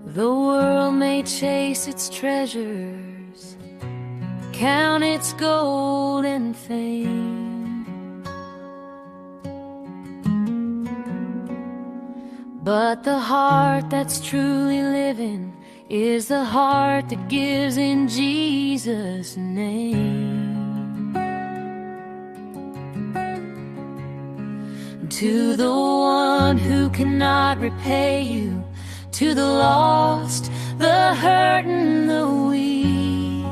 The world may chase its treasures, count its gold and fame, but the heart that's truly living is the heart that gives in Jesus' name. To the one who cannot repay you, to the lost, the hurt and the weak,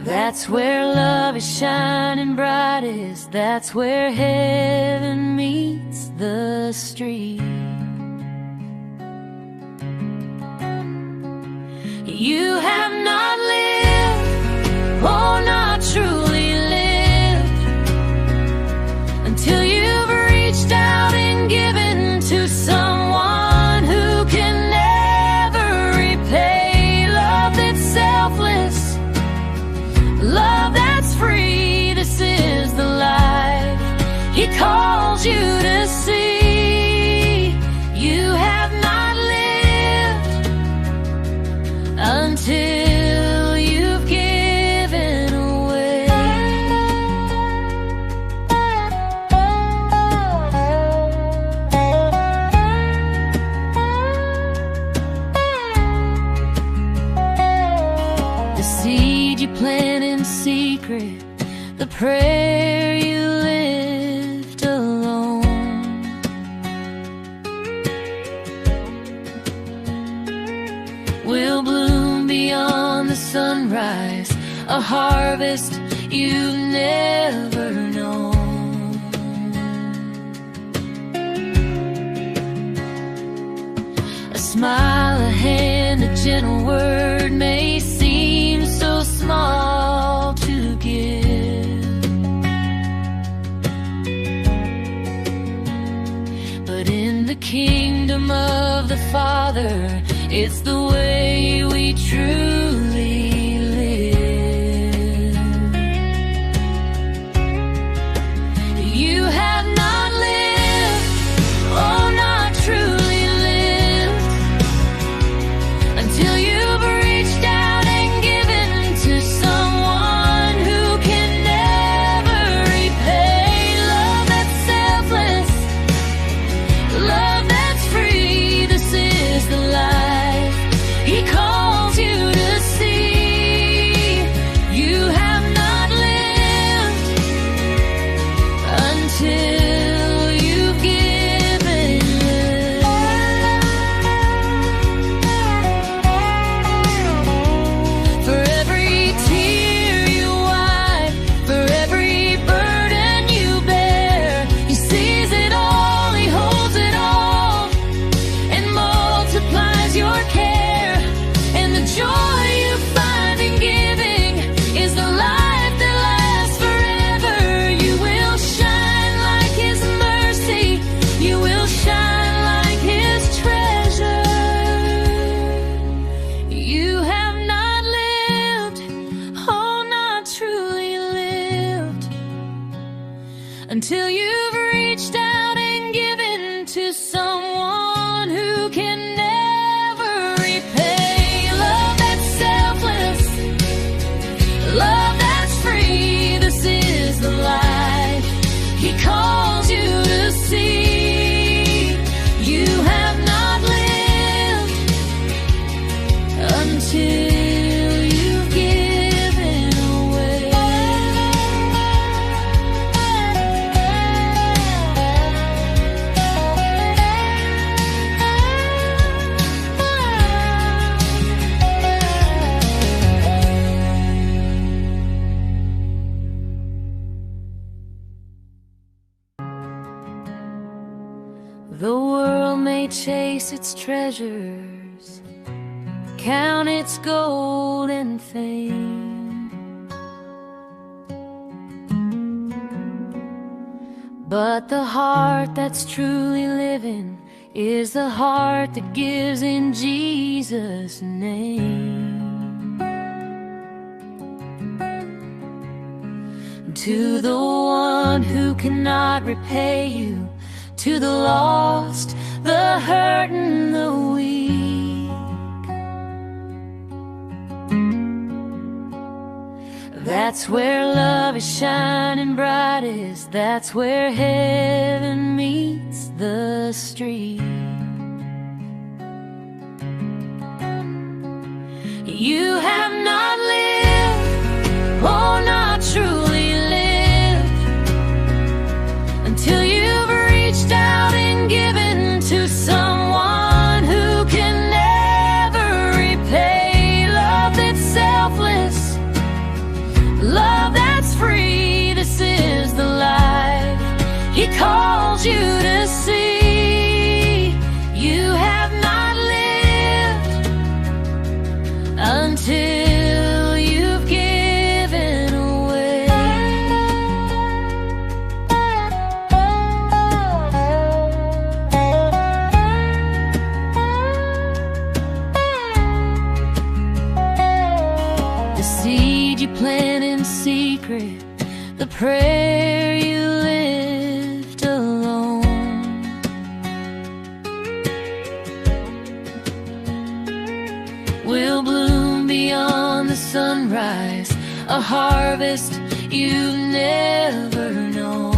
that's where love is shining brightest. That's where heaven meets the street. You have not lived, oh, not truly lived, until you've reached out and given to someone who can never repay. Love that's selfless, love that's free. This is the life He calls you to see. You have not lived until you've given away. The seed you plant in secret, the prayer you lift alone, will bloom beyond the sunrise, a harvest you've never known. A smile, a hand, a gentle word may seem so small to give, but in the kingdom of the Father, it's the way we truly live. You have not lived, oh, not truly lived, until you've reached out and given to someone who can never repay. Love that's selfless, love that's free. This is the life He calls you to see. You have not lived until you've given. For every tear you wipe, for every burden you bear, He sees it all, He holds it all, and multiplies your care. And the joy you find in giving is the life that lasts forever. You will shine like His mercy, you will shine like His treasure. You have not lived, oh, not truly lived, until you've reached out and given to someone who can never repay. Love that's selfless, love that's free. This is the life He calls you to see. You have not lived until you've given away. The world may chase its treasures, count its gold and fame, but the heart that's truly living is the heart that gives in Jesus' name. To the one who cannot repay you, to the lost, the hurt and the weak. That's where love is shining brightest. That's where heaven meets the street. You have not lived, oh, not truly lived, until you've reached out and given to someone who can never repay. Love that's selfless, love that's free. This is the life He calls you to see. You have not lived until you've given away. The seed you plant in secret, the prayer you lift alone, will bloom beyond the sunrise, a harvest you've never known.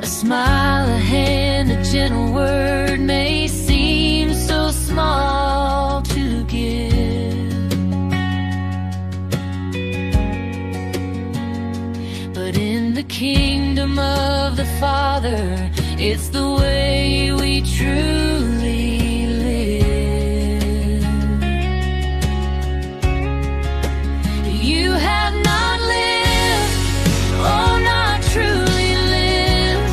A smile, a hand, a gentle word may seem so small to give, but in the kingdom of the Father, it's the way we truly live. You have not lived, oh, not truly lived,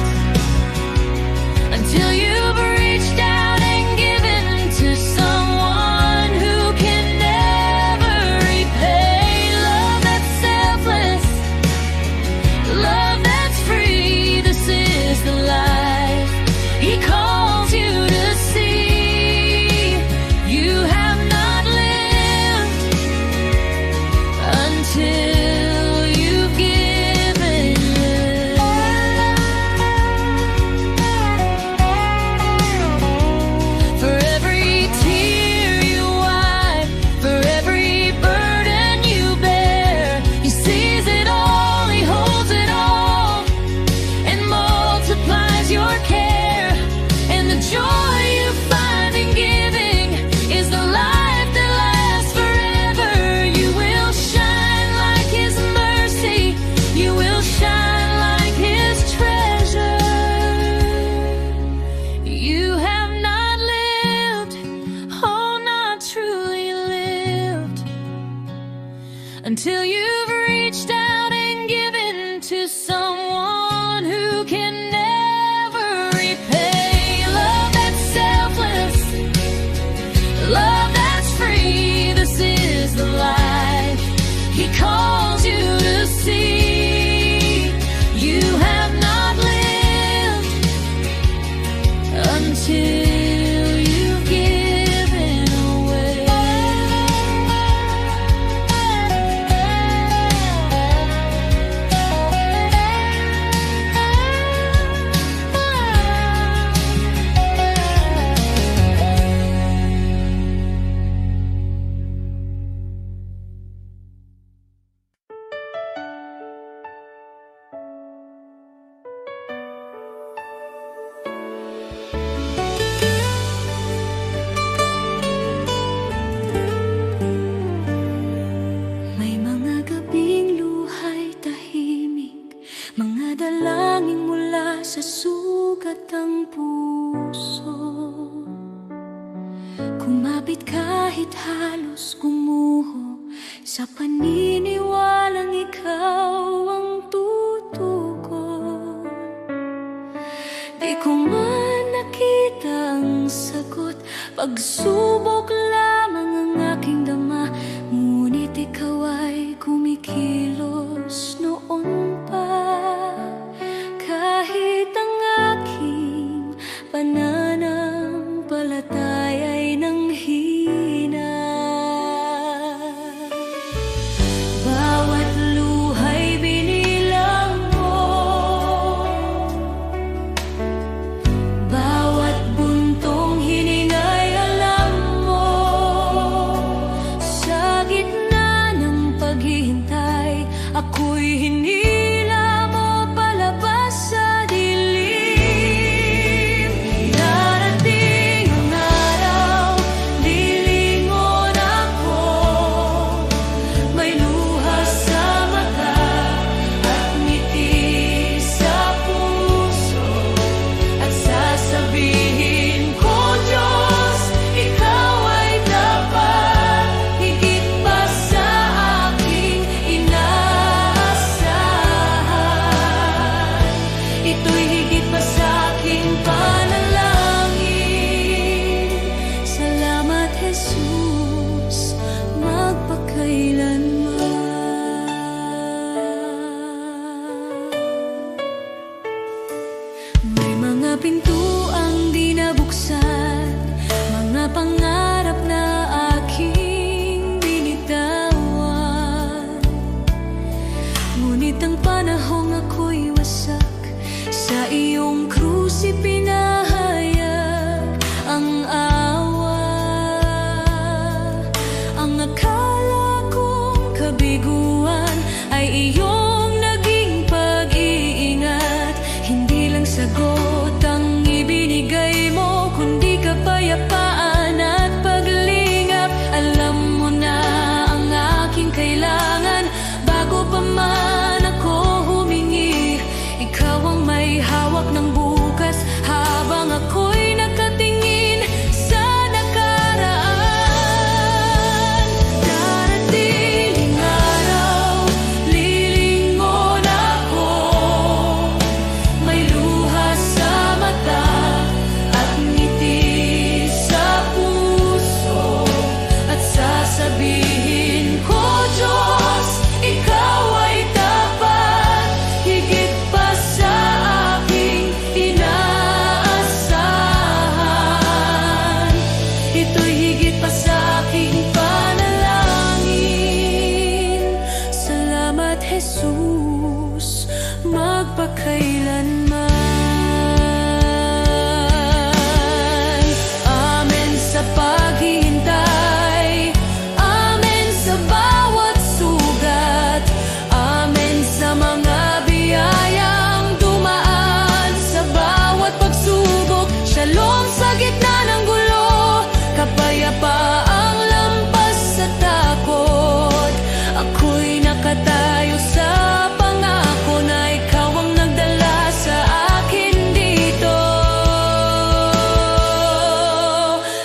until you've reached out and given to someone who can never repay. Love that's selfless, love that's free. This is the life He calls you to see. You have not lived until you've given. For every tear you wipe, for every burden you bear, He sees it all, He holds it all, and multiplies your care. And the joy you find in giving is the life that lasts forever. You will shine like His mercy, you will shine like His treasure. You have not lived, oh, not truly lived, until you've reached out and given to someone who can never repay. Love that's selfless, love that's free. This is the life He calls you to see. You have not lived until you've given away. May mga gabing luhay tahimik, mga dalangin mula sa sugat ng puso. Kumapit kahit halos gumuho, sa paniniwalang ikaw ang tutugon. Di ko man nakita ang sagot, pagsubok lamang ang aking dama, ngunit ikaw ay kumikilos noon pa. Kahit ang aking pananampalataya ay nanghina, bawat luhay Ako'y hinila mo palabas sa dilim. Darating ang araw, lilingon ako. May luha sa mata at ngiti sa puso. At sasabihin ko, Diyos, Ikaw ay dapat. Higit pa sa aking inaasahan. Ito'y higit pa sa aking panalangin. Salamat, Jesus, magpakailanman. May mga pintuang di nabuksan, mga pangarap na aking binitawan. Ngunit ang panahong ako'y wasak, sa iyong krus ipinahayag ang awa. Ang akala kong kabiguan ay iyong naging pag-iingat. Hindi lang sagot ang ibinigay mo, kundi kapayapaan at paglingap. Alam mo na ang aking kailangan bago pa man ako humingi. Ikaw ang may hawak ng bukas habang ako'y nakatingin sa nakaraan. Darating ang araw, lilingon ako. May luha sa mata at ngiti sa puso. At sasabihin ko, Diyos, Ikaw ay dapat. Higit pa sa aking inaasahan. Ito'y higit pa sa aking panalangin. Salamat, Jesus, magpakailanman. Amen sa paghihintay. Amen sa bawat sugat. Amen sa mga biyayang dumaan sa bawat pagsubok. Shalom sa gitna ng gulo, kapayapaang lampas sa takot. Ako'y nakatayo sa pangako na Ikaw ang nagdala sa akin dito.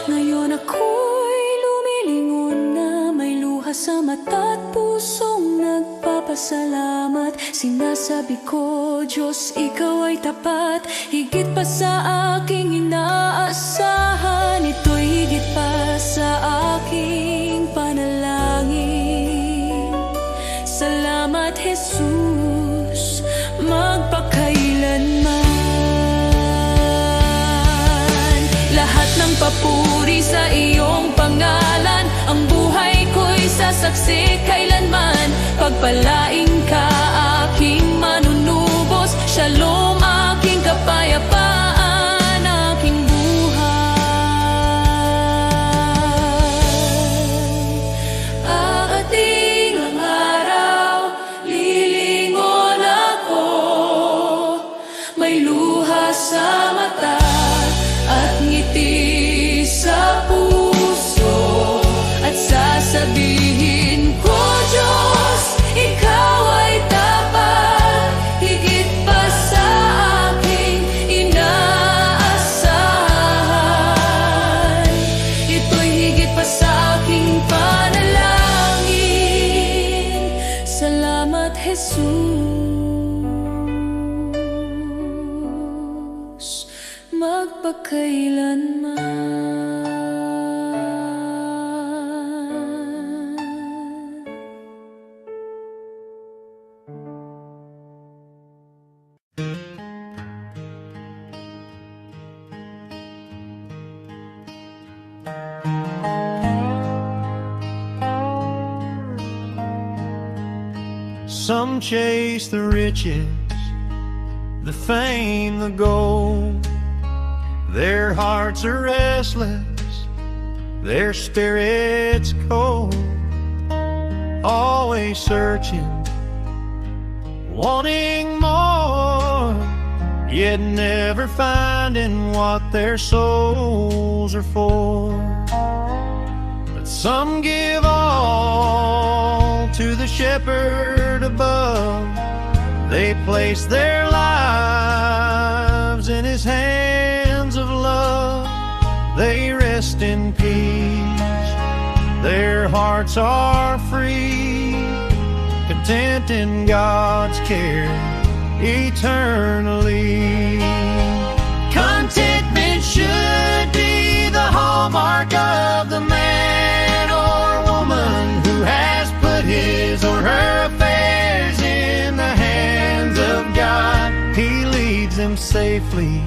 Ngayon ako'y lumilingon na may luha sa mata at pusong nagpapasalamat. Sinasabi ko, Diyos, Ikaw ay tapat. Higit pa sa aking inaasahan. Ito'y higit pa sa aking panalangin. Salamat, Jesus, magpakailanman. Lahat ng papuri sa iyong pangalan. Ang buhay ko'y sasaksi kailanman. Pagpalaing ka, aking manunubos. Shalom, aking kapayapaan, aking buhay. Aating ang araw, lilingon ako. May luha sa mata at ngiti sa puso. At sasabihin ko, Diyos, Ikaw ay dapat. Higit pa sa aking inaasahan. Ito'y higit pa sa aking panalangin. Salamat, Jesus, magpakailanman. Some chase the riches, the fame, the gold. Their hearts are restless, their spirits cold. Always searching wanting more, yet never finding what their souls are for. But some give all to the shepherd above. They place their lives in his hands of love. They rest in peace, their hearts are free, content in God's care eternally. Contentment should be the hallmark of the man or woman who has put his or her affairs in the hands of God. He leads them safely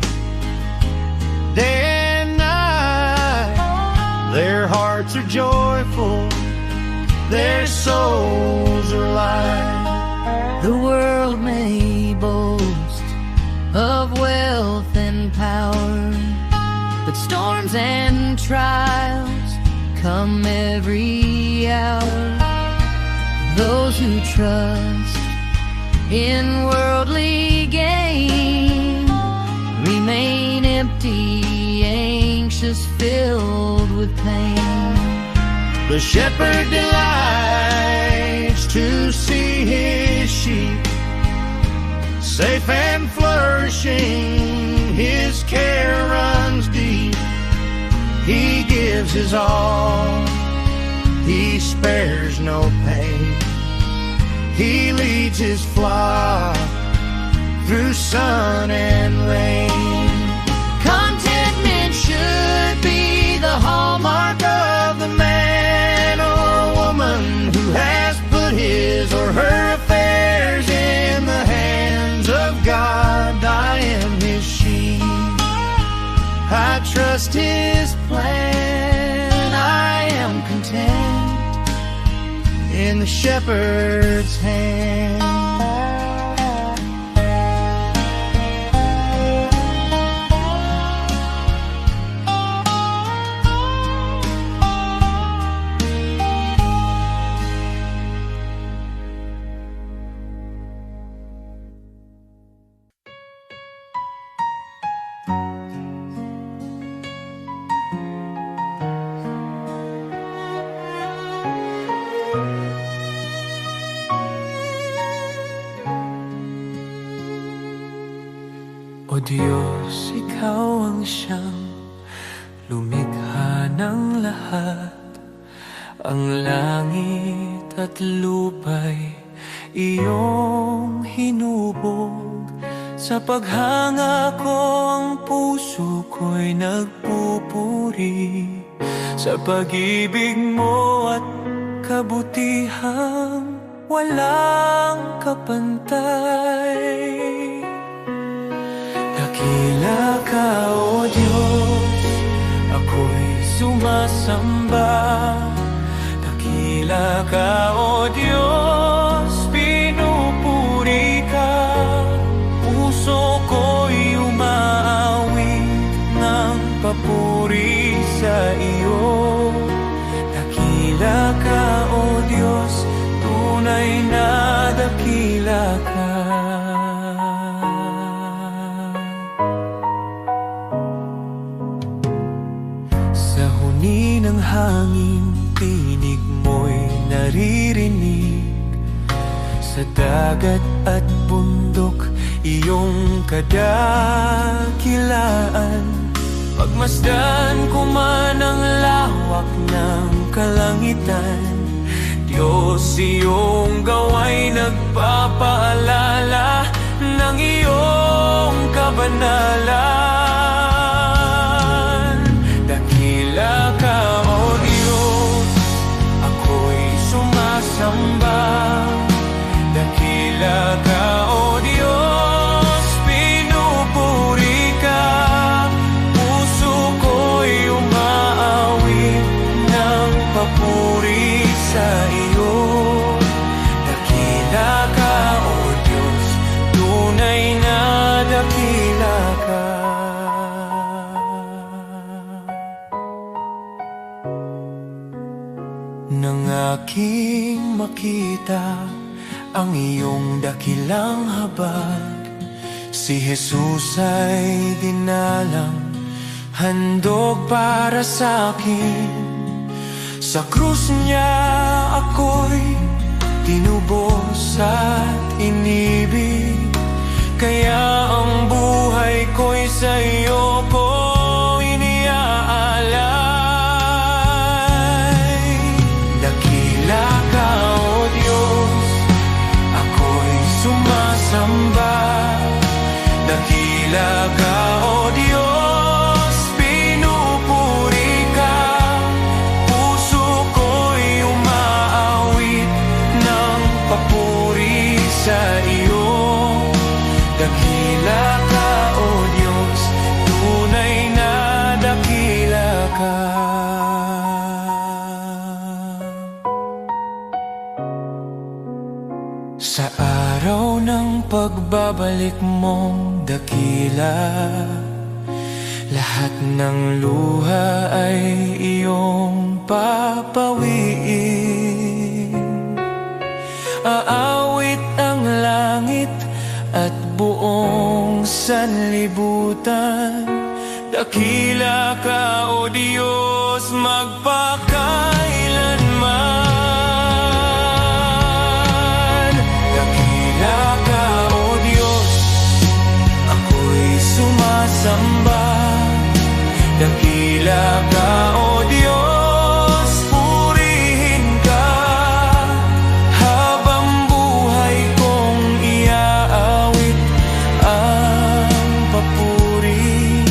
day and night. Their hearts are joyful, their souls are light. The world may boast of wealth and power, but storms and trials come every hour. Those who trust in worldly gain remain empty, anxious, filled with pain. The shepherd delights to see his sheep safe and flourishing. His care runs deep. He gives his all. He spares no pain. He leads his flock through sun and rain. Contentment should be the hallmark of the man or woman who has put his or her affairs in the hands of God. I am his sheep, I trust his plan. I am content in the shepherd's hand. O Diyos, Ikaw ang siyang lumikha ng lahat. Ang langit at lupa'y iyong hinubog. Sa paghanga ko ang puso ko'y nagpupuri sa pag-ibig mo at kabutihang walang kapantay. Dakila ka, O Diyos, ako'y sumasamba. Dakila ka, O Diyos, pinupuri ka. Puso ko'y umaawit ng papuri sa iyo. Dakila ka, O Diyos, tunay na dakila ka. Sa huni ng hangin, tinig mo'y naririnig. Sa dagat at bundok, iyong kadakilaan. Pagmasdan ko man ang lawak ng kalangitan, Diyos, iyong gawa'y nagpapaalala ng iyong kabanalan. Dakila ka, O Diyos, ako'y sumasamba. Dakila ka, O Diyos, pinupuri ka. Puso ko'y umaawit ng papuri sa iyo. Dakila ka, O Diyos, tunay na dakila ka. Nang aking makita ang iyong dakilang habag. Si Jesus ay dinalang, handog para sa akin. Sa krus niya ako'y tinubos at inibig, kaya ang buhay ko'y sa iyo ko iniaalay. Dakila ka, O Diyos, ako'y sumasamba. Dakila ka, O Diyos, pinupuri ka. Puso ko'y umaawit ng papuri sa iyo. Dakila ka, O Diyos, tunay na dakila ka. Sa araw ng pagbabalik mong dakila, lahat ng luha ay iyong papawiin. Aawit ang langit at buong sanlibutan. Dakila ka, O Diyos, magpakailanman. Dakila ka, O Diyos, ako'y sumasamba. Dakila ka, O Diyos, purihin ka. Habang buhay kong iaawit ang papuri.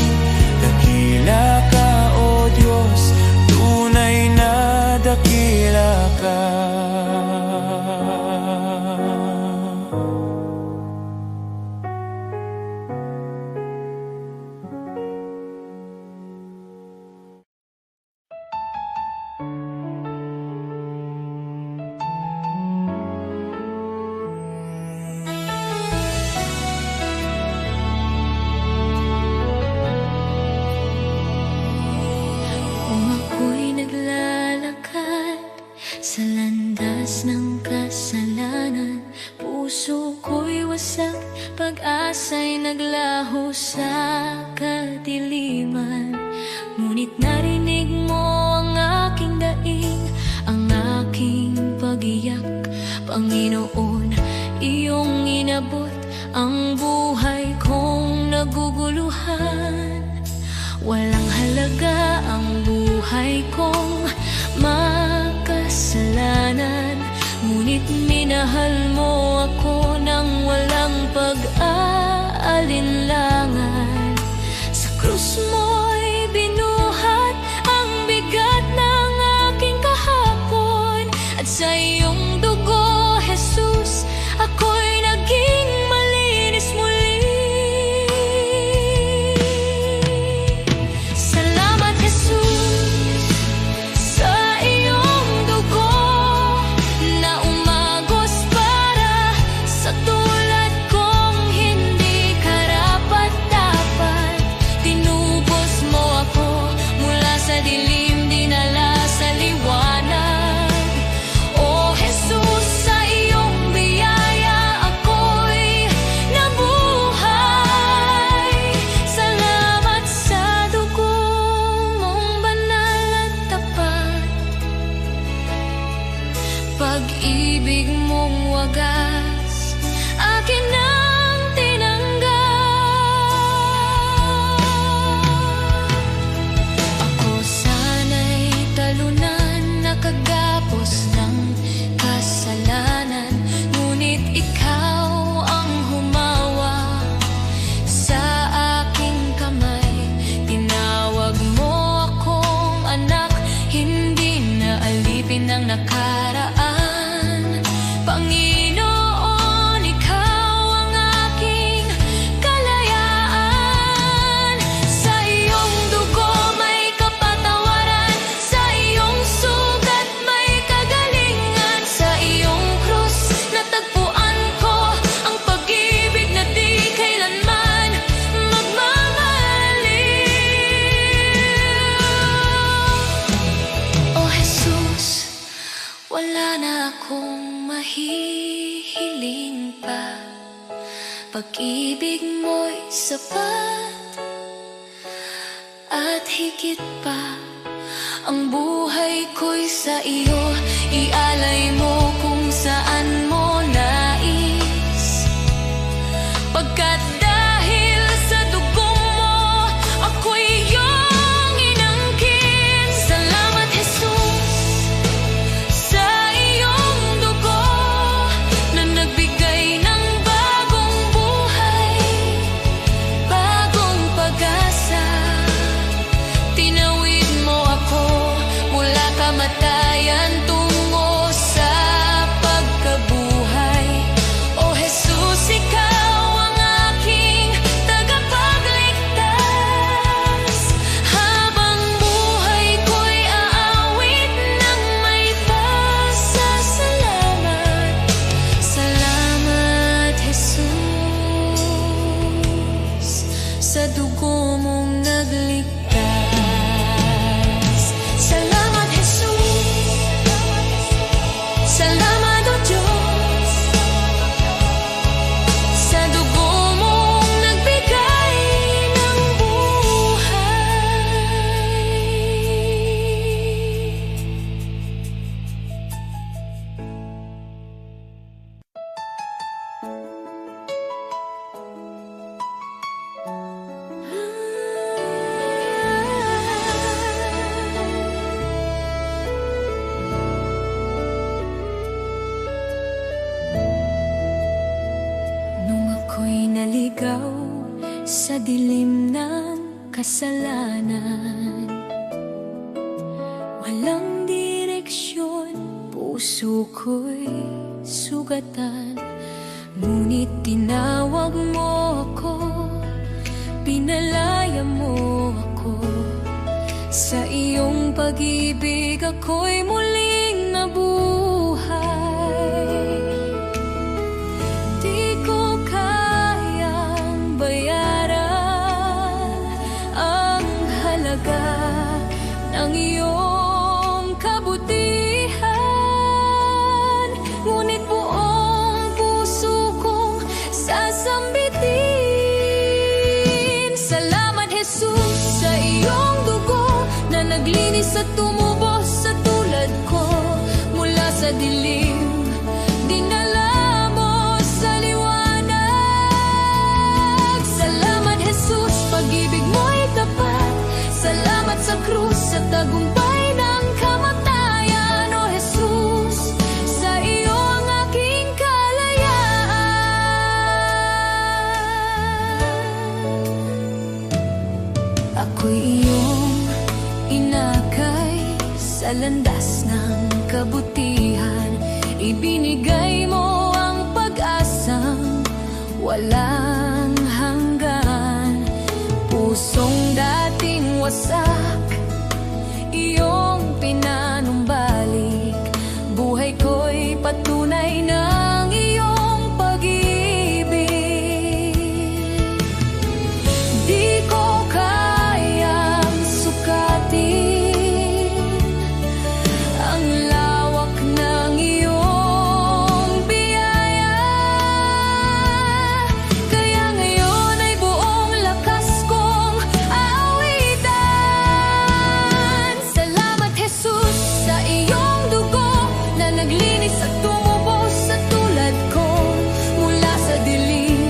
Dakila ka, O Diyos, tunay na dakila ka. Kung ako'y naglalakad sa landas ng kasalanan, puso ko'y wasak, pag-asa'y naglaho sa kadiliman. Ngunit narinig mo ang aking daing, ang aking pag-iyak. Panginoon, iyong inabot ang buhay kong naguguluhan. Walang halaga ang buhay kong makasalanan, ngunit minahal mo ako ng walang pag-aalinlangan. Sa krus mo'y binuhat ang bigat ng aking kahapon, at sa iyong dugo, Jesus, ako'y naging malinis muli. Salamat, Jesus, sa iyong dugo na umagos para sa tulad kong hindi karapat hiling pa. Pag-ibig mo'y sapat at higit pa. Ang buhay ko'y sa iyo, ialay mo kung saan mo nais. Pagkat dahil sa dugo mo, ako'y iyong inangkin. Salamat, Jesus, sa iyong dugo na nagbigay ng bagong buhay, bagong pag-asa. Tinawid mo ako mula kamatayan tungo sa pagkabuhay. O Jesus, ikaw ang aking tagapagligtas. Habang buhay ko'y aawit ng may pasasalamat. Salamat, Jesus, sa dugo mong nagligtas. Salamat, Jesus. Salamat, O Diyos, sa dugo mong nagbigay ng buhay. Nung ako'y naligaw sa dilim ng kasalanan, walang direksyon, puso ko'y sugatan. Ngunit tinawag mo ako, pinalaya mo ako. Sa iyong pag-ibig ako'y muling nabuhay. Di ko kayang bayaran ang halaga ng iyong kabutihan. Ngunit buong puso kong sasambitin. Salamat, Jesus, sa iyong dugo na naglinis at tumubos sa tulad ko. Mula sa dilim, dinala mo sa liwanag. Salamat, Jesus, pag-ibig mo'y tapat. Salamat sa krus, sa tagumpay ng kamatayan. O Jesus, sa iyo ang aking kalayaan. Ako'y iyong inakay sa landas ng kabutihan. Ibinigay mo ang pag-asang walang hanggan. Pusong dating wasak, iyong pinanumbalik. Buhay ko'y patunay ng iyong pag-ibig. Di ko kayang sukatin ang lawak ng iyong biyaya. Kaya ngayon ay buong lakas kong aawitan. Salamat, Jesus, sa iyong dugo na naglinis at tumubos sa tulad ko. Mula sa dilim,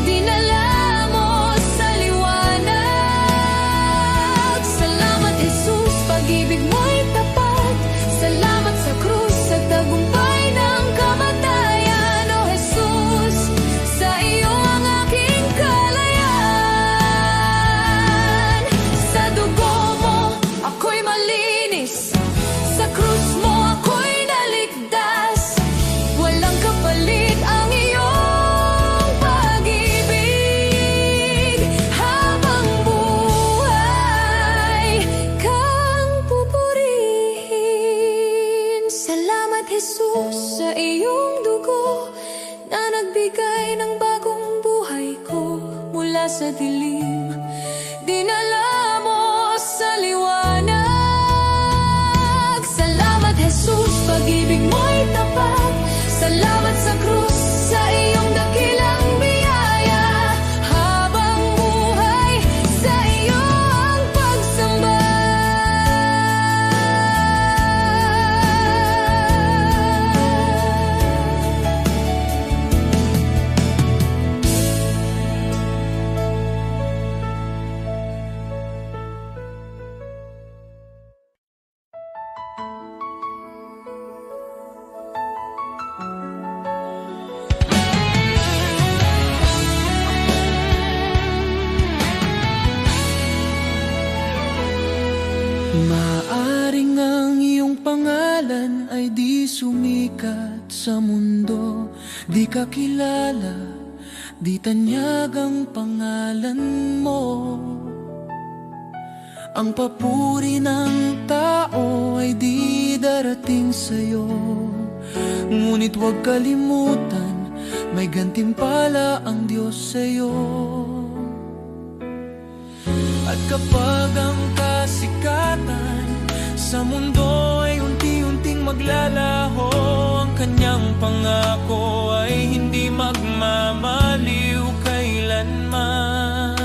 dinala mo sa liwanag. Salamat, Jesus, pag-ibig mo'y tapat. Salamat sa krus, sa tagumpay ng kamatayan. O Jesus, sa iyo ang aking kalayaan. Sa dugo mo ako'y malinis, sa krus mo ako'y naligtas. Walang kapalit ang iyong pag-ibig. Habang buhay kang pupurihin. Salamat, Jesus, sa iyong dugo na nagbigay ng bagong buhay ko. Mula sa dilim, dinala mo sa liwanag. Salamat, Jesus, pag-ibig mo'y tapat. Salamat sa krus, sumikat sa mundo, di ka kilala, di tanyag ang pangalan mo. Ang papuri ng tao ay di darating sa'yo, ngunit huwag kalimutan, may gantimpala ang Diyos sa'yo. At kapag ang kasikatan sa mundo ay unti-unting maglalaho, ang kanyang pangako ay hindi magmamaliw kailanman.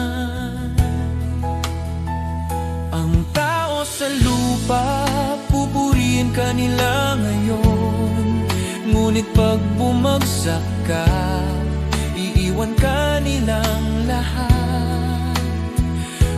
Ang tao sa lupa, pupurihin ka nila ngayon, ngunit pag bumagsak ka, iiwan ka nilang lahat.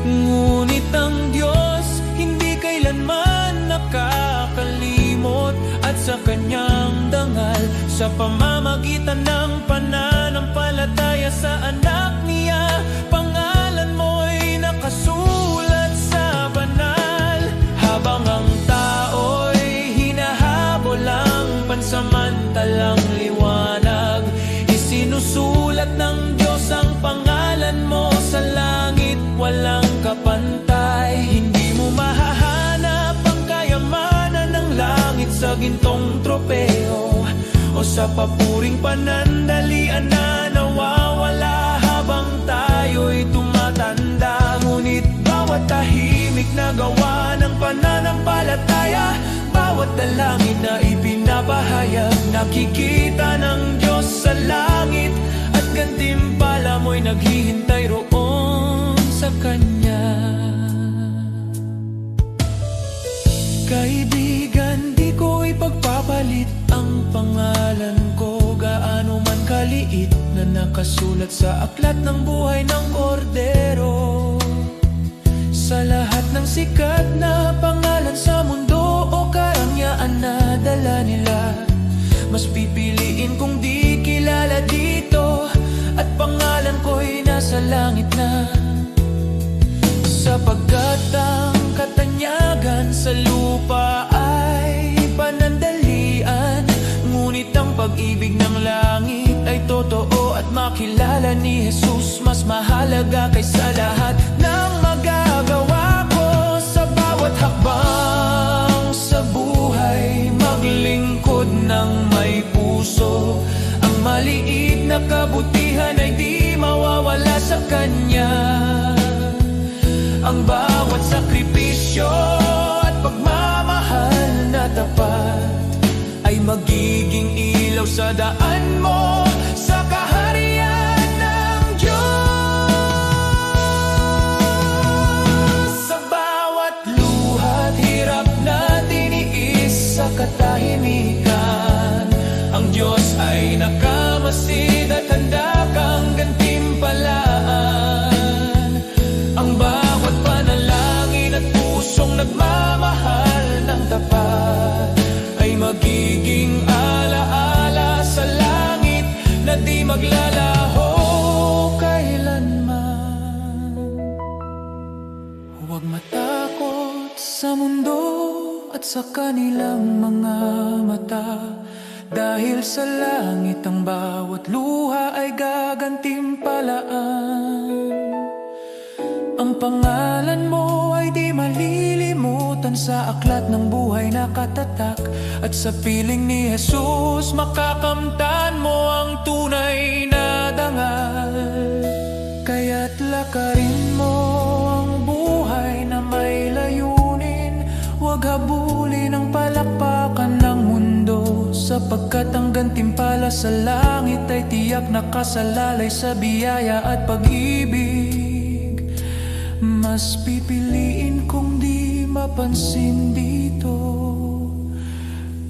Ngunit ang Diyos hindi kailanman nakakalimot, at sa kanyang dangal, sa pamamagitan ng pananampalataya sa anak niya, pangalan mo'y nakasulat sa banal. Habang ang tao'y hinahabol ang pansamantalang liwanag, isinusulat ng Diyos ang pangalan mo sa langit, walang kapantay. Hindi mo mahahanap ang kayamanan ng langit sa gintong tropeo o sa papuring panandalian na nawawala habang tayo'y tumatanda. Ngunit bawat tahimik na gawa ng pananampalataya, bawat dalangin na ipinapahayag, nakikita ng Diyos sa langit, at gantimpala mo'y naghihintay roon sa Kanya. Kaibigan, di ko ipagpapalit ang pangalan ko, gaano man kaliit, na nakasulat sa aklat ng buhay ng Kordero. Sa lahat ng sikat na pangalan sa mundo o karangyaan na dala nila, mas pipiliin kong di kilala dito, at pangalan ko'y nasa langit na. Sapagkat ang katanyagan sa lupa ay panandalian, ngunit ang pag-ibig ng langit ay totoo, at makilala ni Jesus mas mahalaga kaysa lahat ng magagawa ko. Sa bawat hakbang sa buhay, maglingkod ng may puso, ang maliit na kabutihan ay di mawawala sa Kanya. Ang bawat sakripisyo at pagmamahal na tapat ay magiging ilaw sa daan mo sa kaharian ng Diyos. Sa bawat luhat, hirap na tiniis sa katahimikan, ang Diyos ay nakamasid at handa kang gantimpalaan. Ang bawat panalangin at pusong nagmamahal ng tapat ay magiging alaala sa langit na di maglalaho kailanman. Huwag matakot sa mundo at sa kanilang mga mata, dahil sa langit ang bawat luha ay gagantimpalaan. Ang pangalan mo ay di malilimutan sa aklat ng buhay na katatak, at sa piling ni Jesus makakamtan mo ang tunay na dangal. Kaya't lakarin mo ang buhay na may layunin, huwag habulin ang palakpakan ng mundo, sapagkat ang gantimpala sa langit ay tiyak nakasalalay sa biyaya at pag-ibig. Mas pipiliin kong di mapansin dito,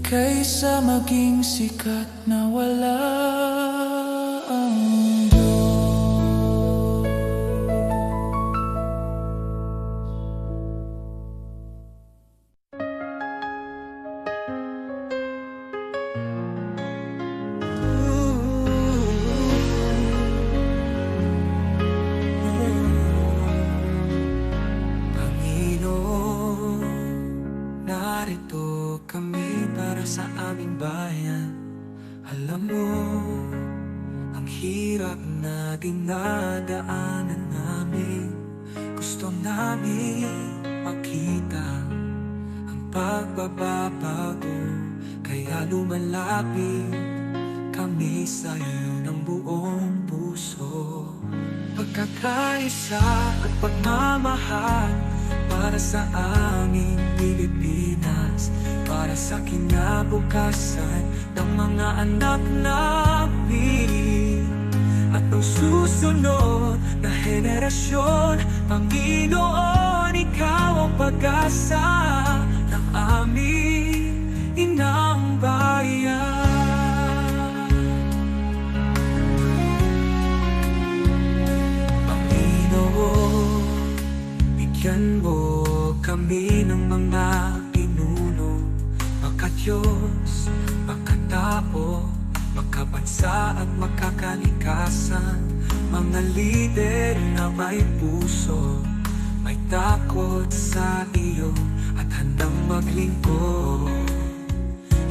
kaysa maging sikat na wala ang Diyos. Narito kami para sa aming bahay. hirap na dinadaanan namin, gusto namin makita ang pagbabago. Kaya lumalapit kami sa'yo ng buong puso. Pagkakaisa at pagmamahal para sa aming Pilipinas, para sa kinabukasan ng mga anak namin at ang susunod na henerasyon. Panginoon, ikaw ang pag-asa ng aming inang bayan. Bigyan mo kami ng mga pinuno, makadiyos, makatao, makabansa at makakalikasan. Mga lider na may puso, may takot sa iyo at handang maglingkod.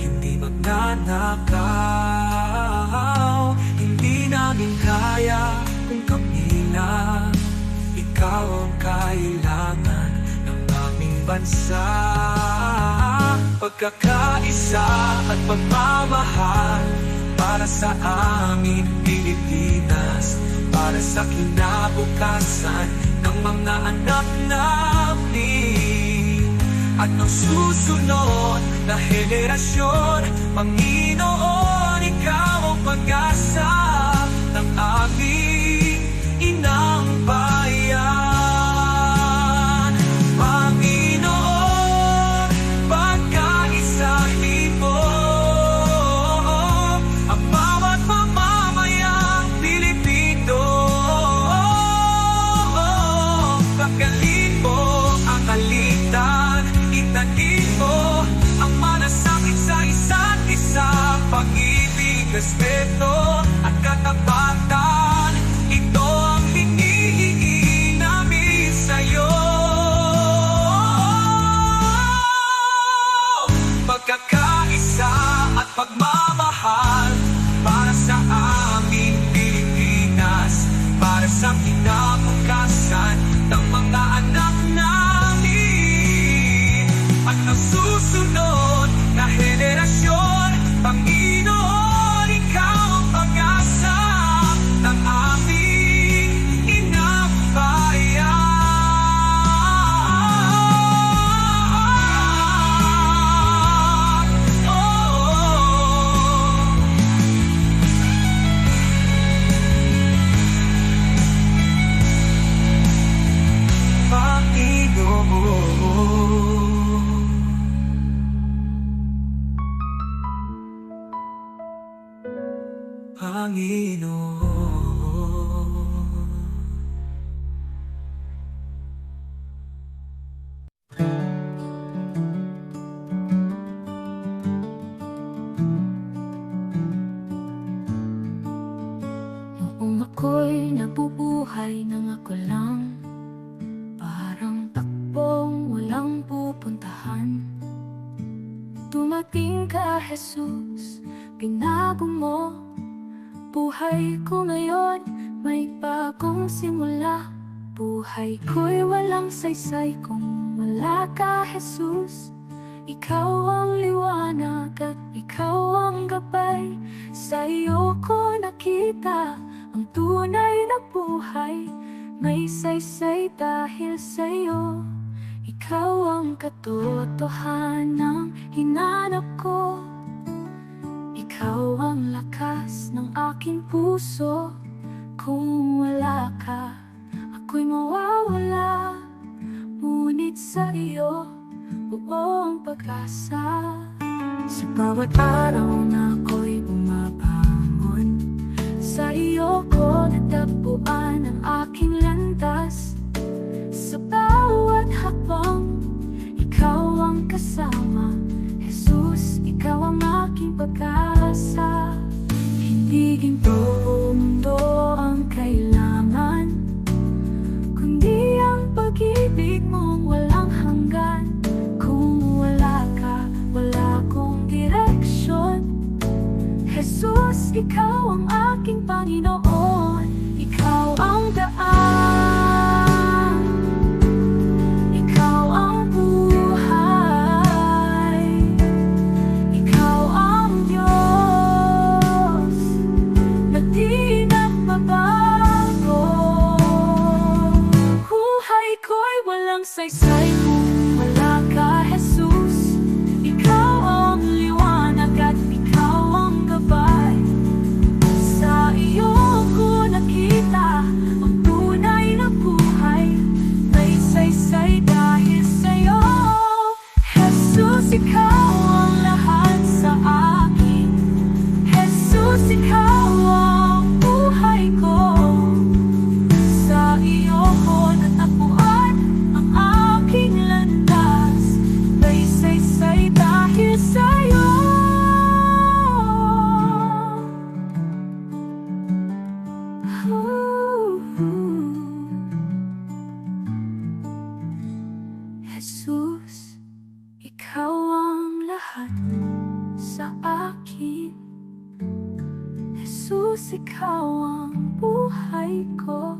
Hindi magnanakaw, hindi namin kaya kung kami lang. Ikaw ang kailangan ng aming bansa. Pagkakaisa at pagmamahal para sa aming Pilipinas, para sa kinabukasan ng mga anak namin at ng susunod na henerasyon. Panginoon, ikaw ang pag-asa ng aming inang bayan. Panginoon, pagkaisahin mo ang bawat mamamayang Pilipino. Pagkalin mo ang alitan, itanin mo ang malasakit sa isa't isa. Pag-ibig, respeto at katapatan, ito ang hinihingi namin sa'yo. Pagkakaisa at pagmamahal para sa aming Pilipinas, para sa kinabukasan ng mga anak namin at ang susunod na henerasyon. Panginoon, ikaw ang pag-asa ng aming inang bayan. Panginoon, Noong ako'y nabubuhay nang ako lang, parang takbong walang pupuntahan. Dumating ka, Jesus, binago mo buhay ko ngayon, may bagong simula. Buhay ko'y walang saysay kung wala ka, Jesus. Ikaw ang liwanag at ikaw ang gabay. Sa iyo ko nakita ang tunay na buhay. May saysay dahil sa iyo. Ikaw ang katotohanan hinanap ko. Ikaw ang lakas ng aking puso. Kung wala ka, ako'y mawawala. Ngunit sa iyo, buong pag-asa. Sa bawat araw na ako'y bumabangon, sa iyo ko natagpuan ang aking landas. Sa bawat hakbang, ikaw ang kasama. Jesus, ikaw ang aking pag-asa. Hindi ginto mundo ang kailangan, kundi ang pag-ibig mong walang hanggan. Kung wala ka, wala akong direksyon. Jesus, ikaw ang aking Panginoon. Panginoon, Ikaw ang daan, Ikaw ang buhay, Ikaw ang Diyos na di nagbabago. Buhay ko'y walang saysay kung wala ka, Jesus. Ikaw ang liwanag at Ikaw ang gabay. Sa iyo ko nakita ang tunay na buhay. May saysay dahil sa'yo, Jesus. Ikaw ang lahat sa akin, Jesus. Ikaw ang buhay ko. Sa iyo ko natagpuan ang aking landas. May saysay dahil sa'yo. Jesus, Ikaw ang lahat sa akin. Jesus, Ikaw ang buhay ko.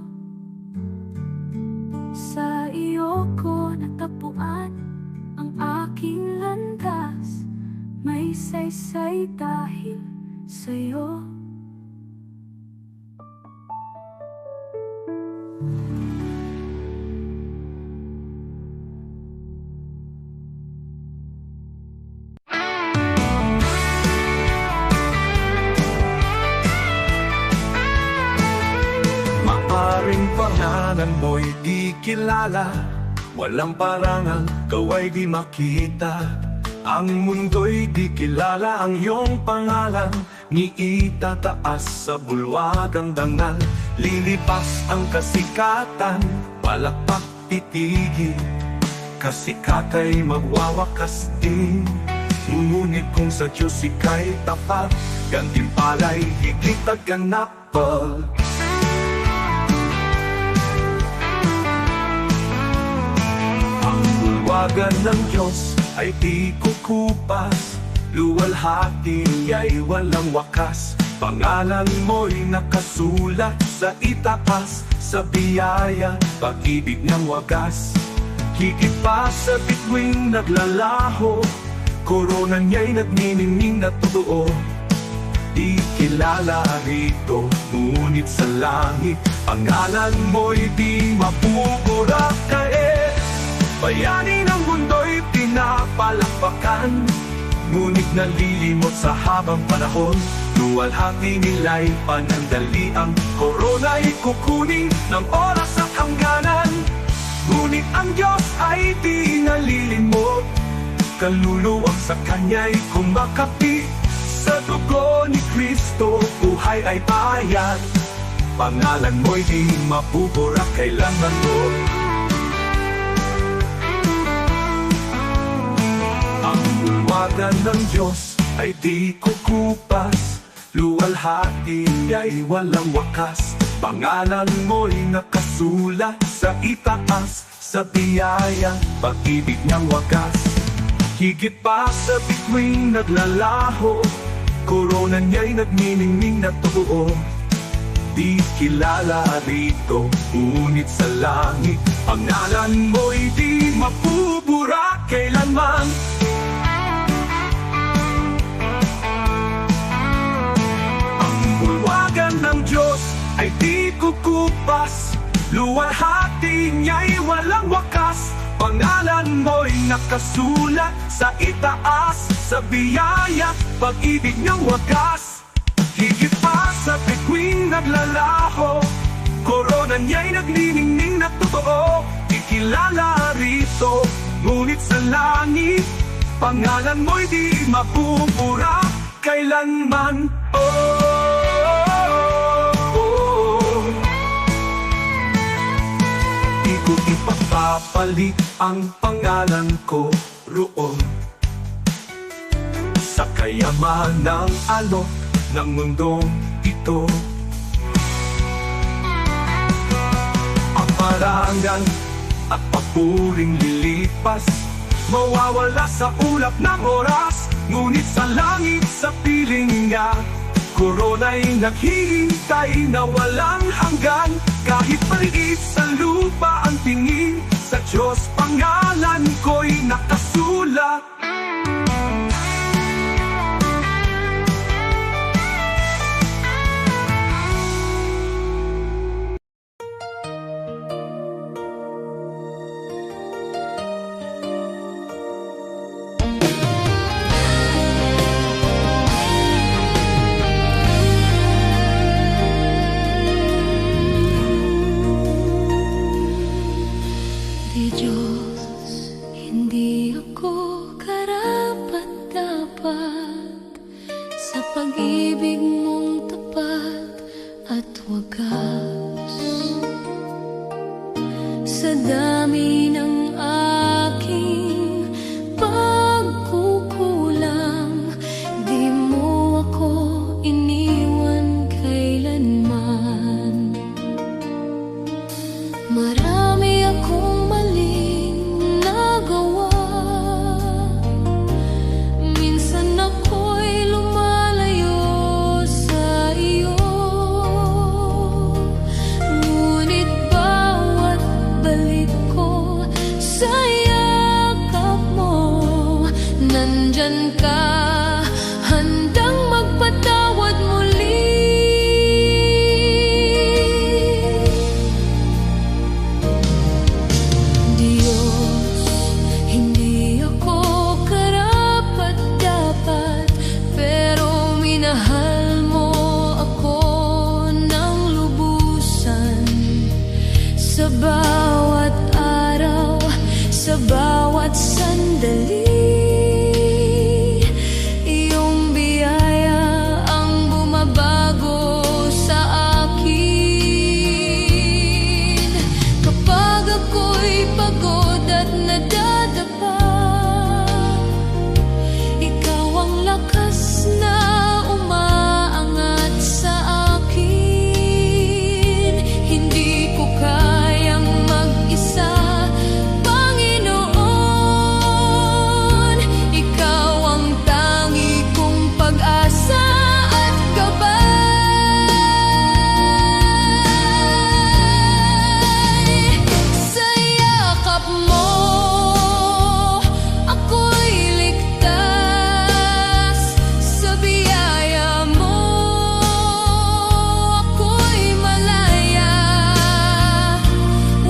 Sa iyo ko natagpuan ang aking landas. May saysay dahil sa'yo. Maaring pangalan mo'y di kilala, walang parangal, kaway di makita. Ang mundo'y di kilala ang iyong pangalan, ni itataas sa bulwagang dangal. Lilipas ang kasikatan, palakpak titigil, kasikata'y magwawakas din. Ngunit kung sa Diyos ika'y tapat, gantimpala'y higit at ganapal. Ang bulwagan ng Diyos ay di kukupas, luwalhati niya'y walang wakas. Pangalan mo'y nakasulat sa itaas, sa biyaya, pag-ibig ng wagas. Higit pa sa bituing naglalaho, korona niya'y nagniningning na totoo. Di kilala rito, ngunit sa langit, pangalan mo'y di mapupurakain. Bayani ng mundo'y pinapalakpakan, ngunit nalilimot sa habang panahon. Luwalhati nila'y panandaliang, korona'y kukunin ng oras at hangganan. Ngunit ang Diyos ay di nalilimot, kaluluwang sa Kanya'y kumakapi. Sa dugo ni Kristo, buhay ay bayan. Pangalan mo'y di mapupurak kailanman mo. Ang bulwagan ng Diyos ay di kukupas, luwalhati niya'y walang wakas. Pangalan mo'y nakasulat sa itaas, sa biyaya, pag-ibig niyang wagas. Higit pa sa bituing naglalaho, korona niya'y nagniningning na totoo. Di kilala rito, ngunit sa langit, pangalan mo'y di mapupura kailanman. Ang bulwagan ng Diyos ay di kukupas, luwalhati niya'y walang wakas. Pangalan mo'y nakasulat sa itaas, sa biyaya, pag-ibig ng wagas. Higit pa sa bituing naglalaho, korona niya'y nagniningning na totoo. Ikilala rito, ngunit sa langit, pangalan mo'y di mapupura kailanman. Di ko ipapapalit ang pangalan ko roon sa kayamanang alok ng mundong ito. Ang parangal at papuring lilipas, mawawala sa ulap ng oras. Ngunit sa langit, sa piling niya, Korona'y naghihintay na walang hanggan. Kahit maliit sa lupa ang tingin, sa Diyos pangalan ko'y nakasulat. Di Diyos, hindi ako karapat-dapat sa pag-ibig mong tapat at wagas. Sa dami ng aking pagkukulang, di mo ako iniwan kailanman. Marami akong maling nagawa. Minsan ako'y lumalayo sa iyo. Ngunit bawat balik ko sa yakap mo, nandyan ka, handang magpatawad muli. Diyos, hindi ako karapat-dapat, pero minahal mo ako ng lubusan. Sa bawat araw, sa bawat sandali, iyong biyaya ang bumabago sa akin. Kapag ako'y pagod at nadadapa, ikaw ang lakas na umaangat sa akin. Hindi ko kayang mag-isa, Panginoon. Ikaw ang tangi kong pag-asa at gabay. Sa yakap mo, ako'y ligtas. Sa biyaya mo, ako'y malaya.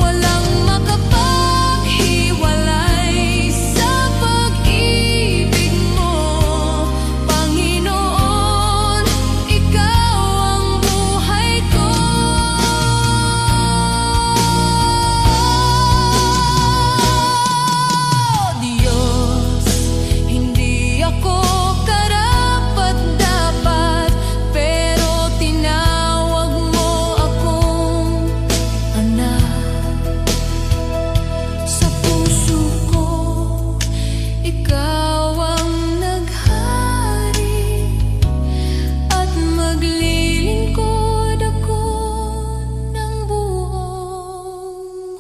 Walang makapaghiwalay sa pag-ibig mo, Panginoon. Ikaw ang buhay ko. Diyos, hindi ako karapat-dapat, pero tinawag mo akong anak. Sa puso ko, ikaw ang naghari, at maglilingkod ako ng buong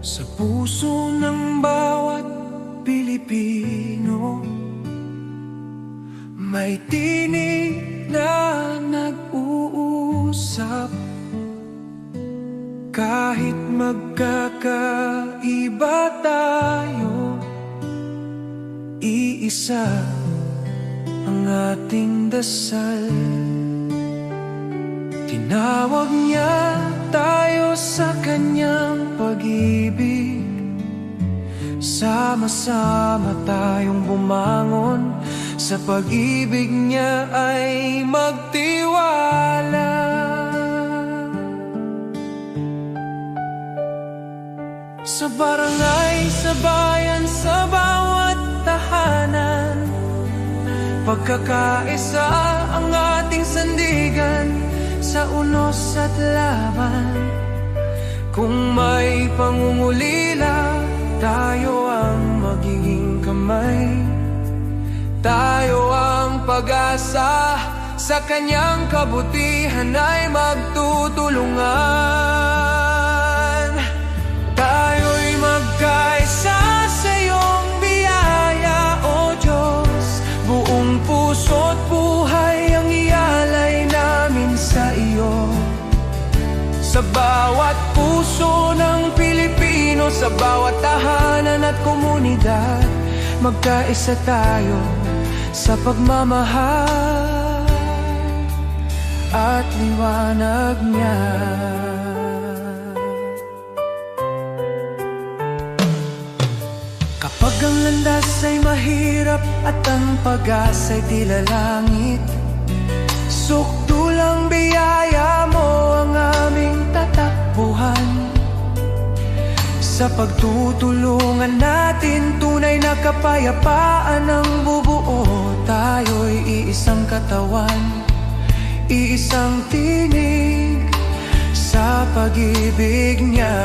Sa puso ng bawat Pilipino, may tinig na nag-uusap. Kahit magkakaiba tayo, iisa ang ating dasal. Tinawag niya tayo sa kanyang pag-ibig. Sama-sama tayong bumangon, sa pag-ibig niya ay magtiwala. Sa barangay, sa bayan, sa bawat tahanan, pagkakaisa ang ating sandigan. sa unos at laban. Kung may pangungulila, tayo ang magiging kamay. Tayo ang pag-asa, sa kanyang kabutihan ay magtutulungan. Tayo'y magkaisa sa iyong biyaya, O Diyos. Buong puso't buhay ang ialay namin sa iyo. Sa bawat puso ng Pilipino, sa bawat tahanan at komunidad, magkaisa tayo sa pagmamahal at liwanag niya. Kapag ang landas ay mahirap at ang pag-asa'y tila langit, sukdulang biyaya mo ang aming tatakbuhan. Sa pagtutulungan natin, tunay na kapayapaan ang bubuo. Tayo'y iisang katawan, iisang tinig sa pag-ibig niya.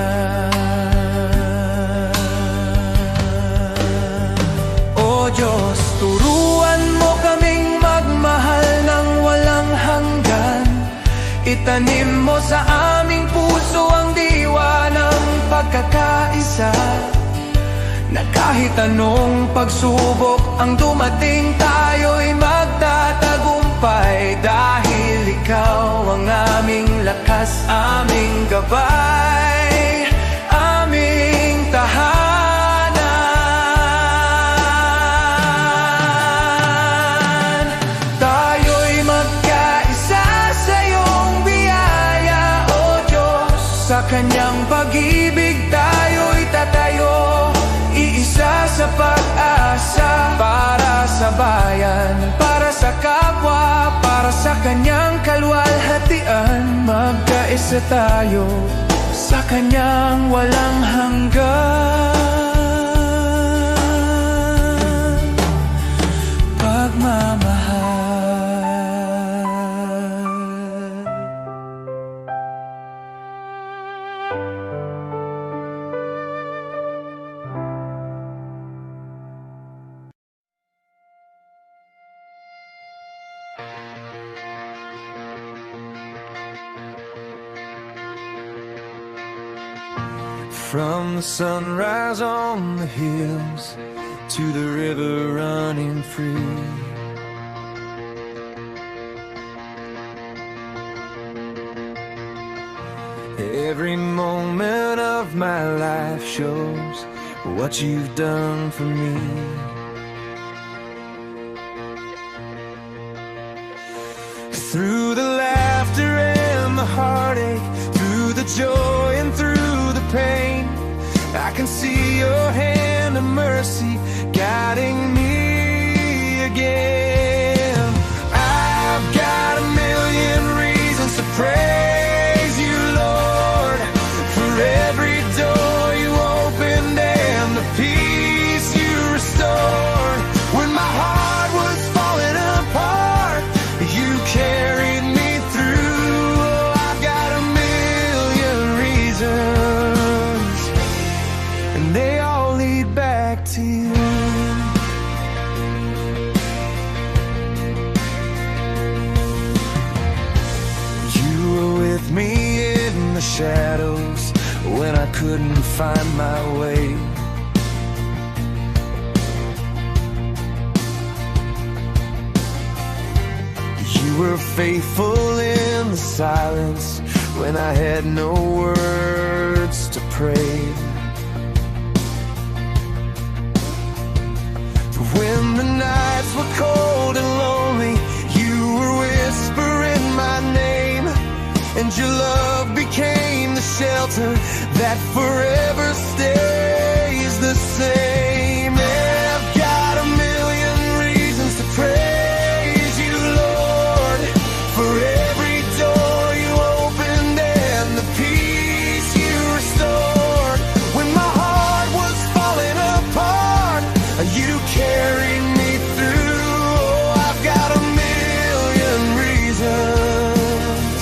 O Diyos, turuan mo kaming magmahal ng walang hanggan. Itanim mo sa aming puso ang diwa ng pagkakaisa, na kahit anong pagsubok ang dumating, tayo'y magtatagumpay. Dahil ikaw ang aming lakas, aming gabay, aming tahanan. Tayo'y magkaisa sa iyong biyaya, O Diyos. Sa kanyang pag-ibig tayo'y tatayo, iisa sa pag-asa. Para sa bayan, para sa kapwa, para sa kanyang kaluwalhatian. Magkaisa tayo sa kanyang walang hanggan pagmamahal. From the sunrise on the hills to the river running free, every moment of my life shows what you've done for me. Through the laughter and the heartache, through the joy and through the pain, I can see your hand of mercy guiding me again. I've got a million reasons to praise you, Lord, for every door you opened and the peace you restored. When my heart was falling apart, you carried me through. Oh, I've got a million reasons, and they all lead back to you. You were with me in the shadows when I couldn't find my way. You were faithful in the silence when I had no words to pray. When the nights were cold and lonely, you were whispering my name, and your love became the shelter that forever stays the same. I've got a million reasons to praise you, Lord, for every door you opened and the peace you restored. When my heart was falling apart, you carried me through. Oh, I've got a million reasons,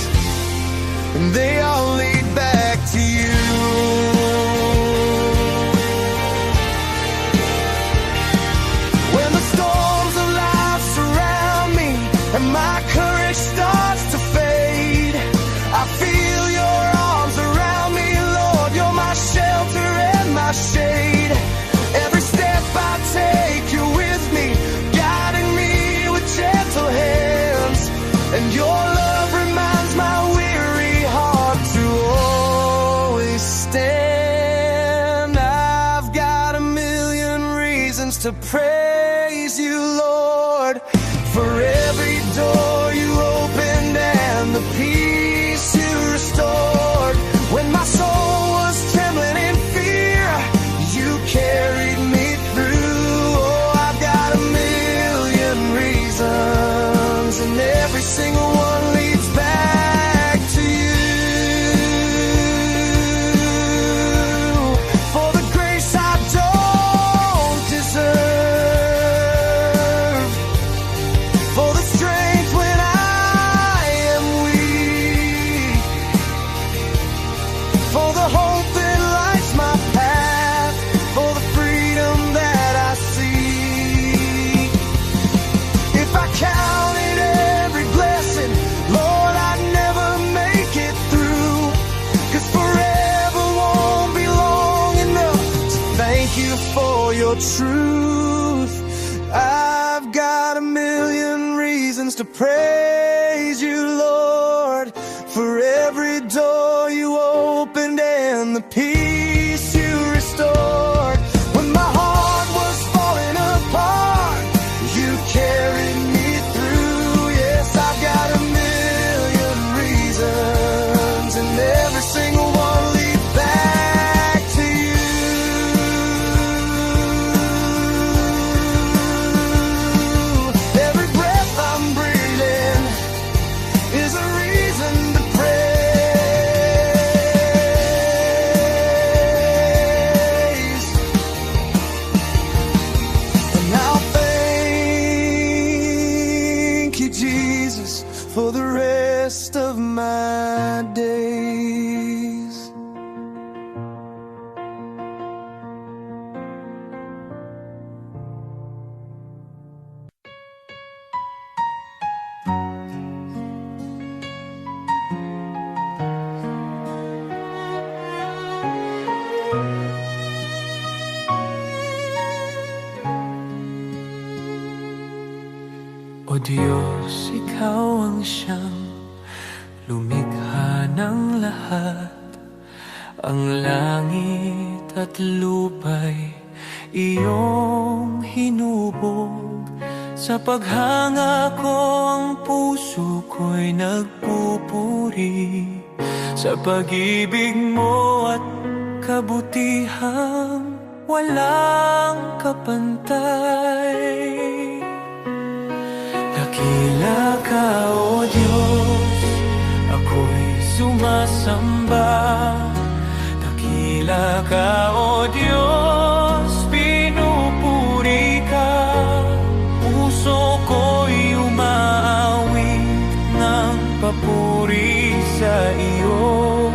to praise you, Lord, for every door you opened and the peace you restored. When my soul was trembling in fear, you carried me through. Oh, I've got a million reasons, and every single one leads back to you. For the grace I don't deserve, for the strength when I am weak, for the hope that lights my path, for the freedom that I see. If I counted every blessing, Lord, I'd never make it through, 'cause forever won't be long enough to thank you for your truth. I've got a million reasons to praise you, Lord, for every door you opened and the peace you restored. When my heart was falling apart, you carried me through. Yes, I've got a million reasons, and every single one leads back to you. Every breath I'm breathing is a reason to praise. And I'll thank you, Jesus, for the rest of my days. O Diyos, Ikaw ang siyang lumikha ng lahat. Ang langit at lupa'y iyong hinubog. Sa paghanga ko ang puso ko'y nagpupuri sa pag-ibig mo at kabutihang walang kapantay. Dakila ka, O Diyos, ako'y sumasamba. Dakila ka, O Diyos, pinupuri ka. Puso ko'y umaawit ng papuri sa iyo.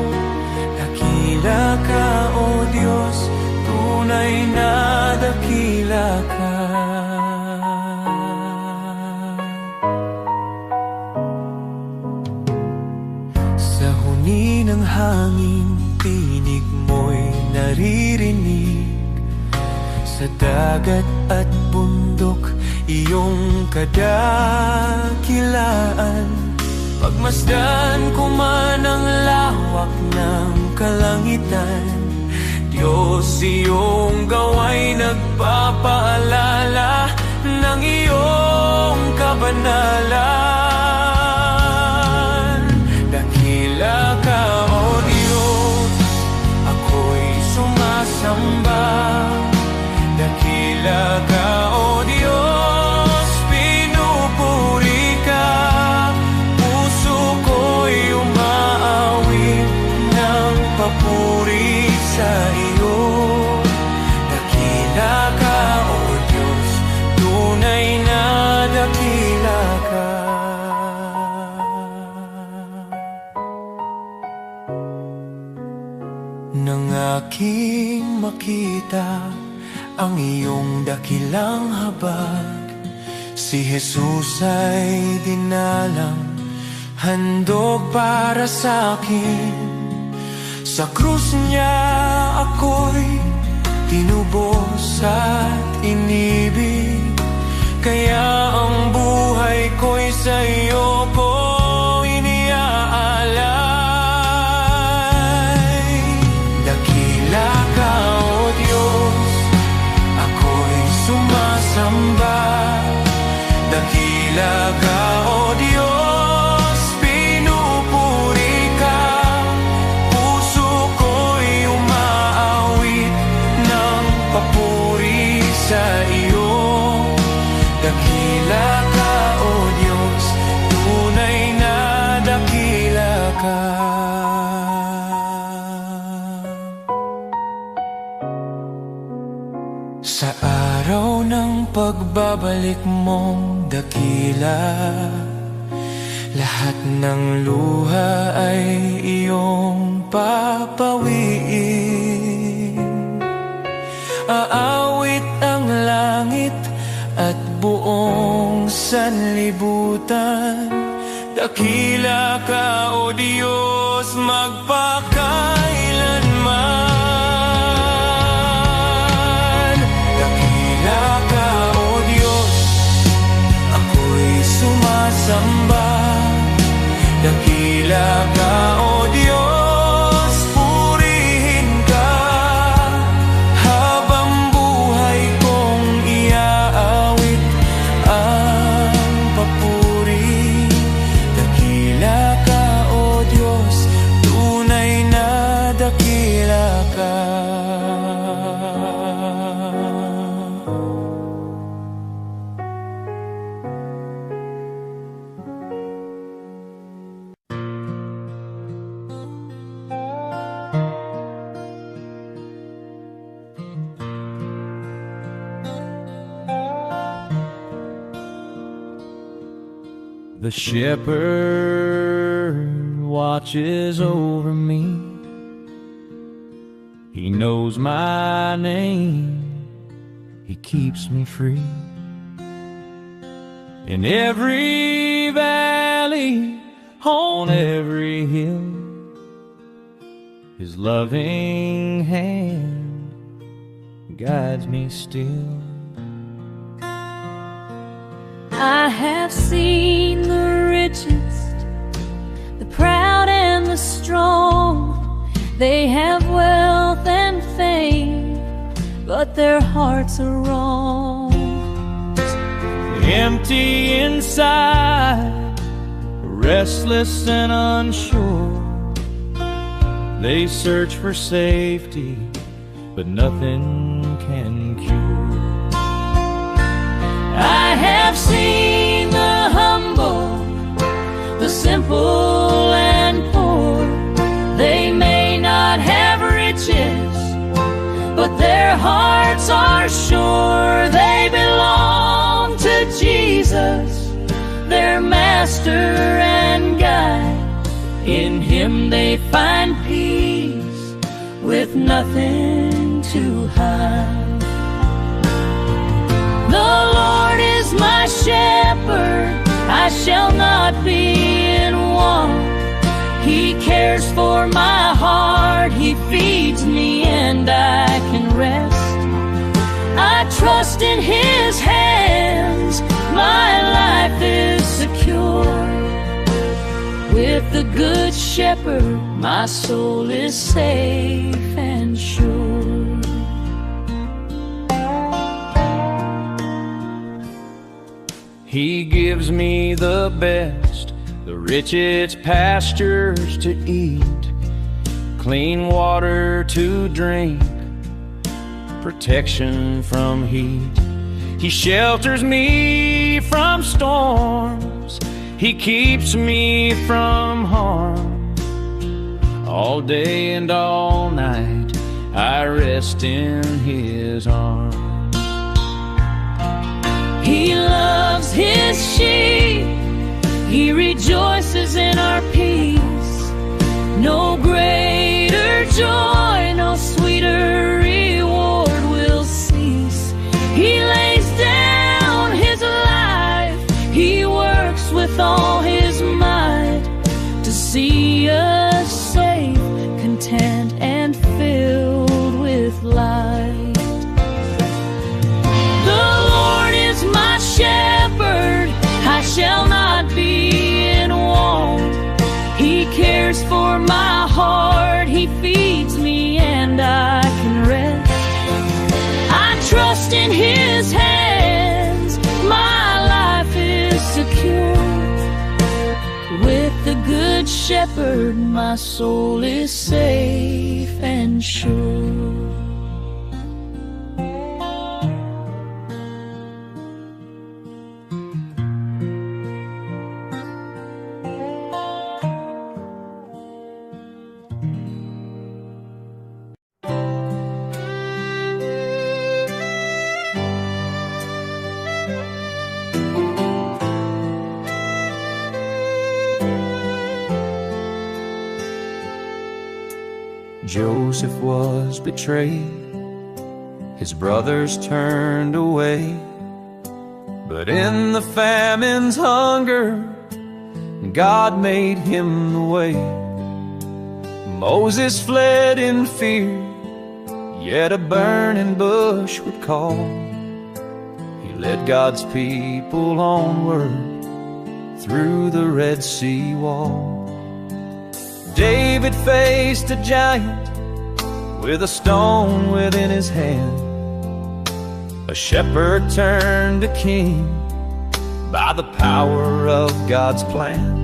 Dakila ka, O Diyos, tunay na dakila ka. Ng hangin, tinig mo'y naririnig. Sa dagat at bundok, iyong kadakilaan. Pagmasdan ko man ang lawak ng kalangitan, Diyos, iyong gawa'y nagpapaalala ng iyong kabanalan. Dakila ka, O Diyos, ako'y sumasamba. Dakila ka, O Diyos, pinupuri ka. Puso ko'y umaawit ng papuri sa iyo. Dakila ka, O Diyos, tunay na dakila ka. Nang aking makita ang iyong dakilang habag, si Jesus ay dinalang, handog para sa akin. Sa krus niya ako'y tinubos at inibig, kaya ang buhay ko'y sa iyo ko iniaalay. Dakila ka, O Diyos, ako'y sumama. Sa araw ng pagbabalik mong dakila, lahat ng luha ay iyong papawiin. Aawit ang langit at buong sanlibutan. Dakila ka, O Diyos, magpakailanman. Dakila ka, O Diyos, ako'y sumasamba. Dakila ka, O Diyos, purihin ka. Habang buhay kong iaawit ang papuri. Dakila ka, O Diyos, tunay na dakila ka. The shepherd watches over me. He knows my name. He keeps me free. In every valley, on every hill, His loving hand guides me still. I have seen the richest, the proud and the strong. They have wealth and fame, but their hearts are wrong. Empty inside, restless and unsure. They search for safety, but nothing can cure. I have seen the humble, the simple and poor. They may not have riches, but their hearts are sure. They belong to Jesus, their master and guide. In Him they find peace with nothing to hide. The Lord is my shepherd, I shall not be in want. He cares for my heart, He feeds me and I can rest. I trust in His hands, my life is secure. With the Good Shepherd, my soul is safe and sure. He gives me the best, the richest pastures to eat, clean water to drink, protection from heat. He shelters me from storms, He keeps me from harm. All day and all night I rest in His arms. He loves His sheep, He rejoices in our peace. No greater joy, no sweeter reward will cease. He lays down His life, He works with all His might to see us safe, content and filled with light. My shepherd, I shall not be in want. He cares for my heart, He feeds me and I can rest. I trust in His hands, my life is secure. With the Good Shepherd, my soul is safe and sure. Joseph was betrayed, his brothers turned away, but in the famine's hunger, God made him the way. Moses fled in fear, yet a burning bush would call. He led God's people onward through the Red Sea wall. David faced a giant with a stone within his hand. A shepherd turned to king by the power of God's plan.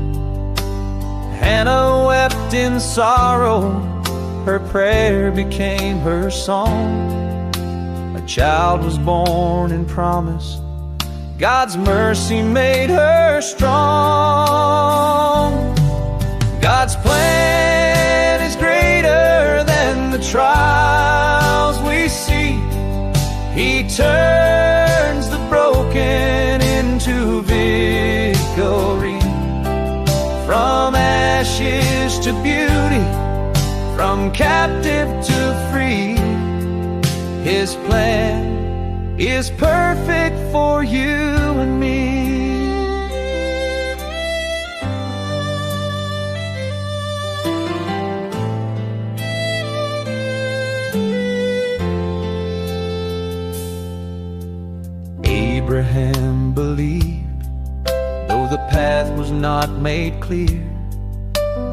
Hannah wept in sorrow, her prayer became her song. A child was born in promise, God's mercy made her strong. God's plan is greater than the trials we see. He turns the broken into victory. From ashes to beauty, from captive to free, His plan is perfect for you and me. Abraham believed, though the path was not made clear.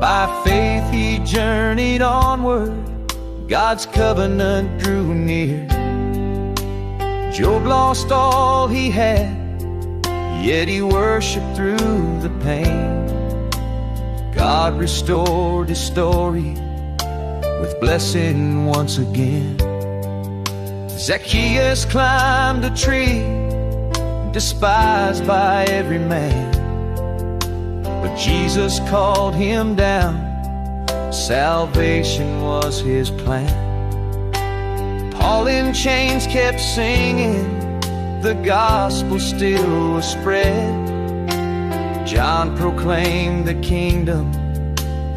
By faith he journeyed onward, God's covenant drew near. Job lost all he had, yet he worshiped through the pain. God restored his story with blessing once again. Zacchaeus climbed a tree, despised by every man, but Jesus called him down. Salvation was his plan. Paul in chains kept singing, the gospel still was spread. John proclaimed the kingdom,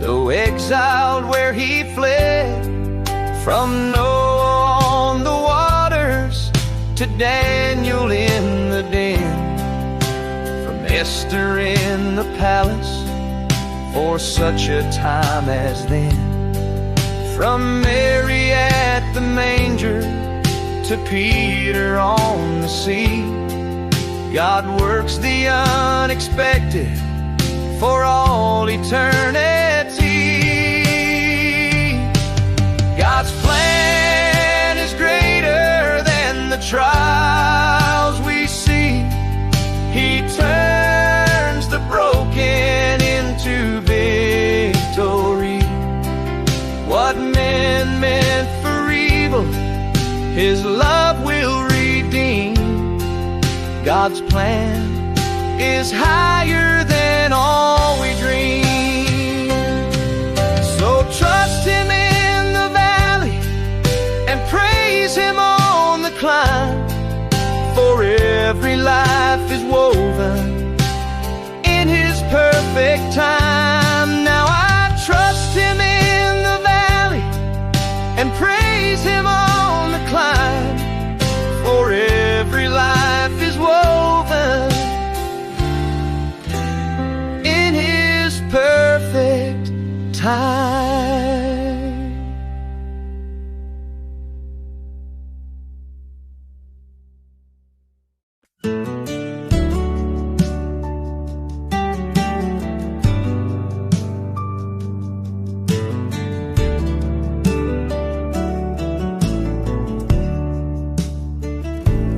though exiled where he fled. From Noah on the waters to Daniel in the den, from Esther in the palace for such a time as then. From Mary at the manger to Peter on the sea, God works the unexpected for all eternity. God's plan is greater than the trials we see. He turns the broken into victory. What men meant for evil, His love will redeem. God's plan is higher than all we dream. So trust Him in the valley and praise Him on the climb, for every life is woven in His perfect time. Now I trust Him in the valley and praise Him on the climb, for every life is woven in His perfect time.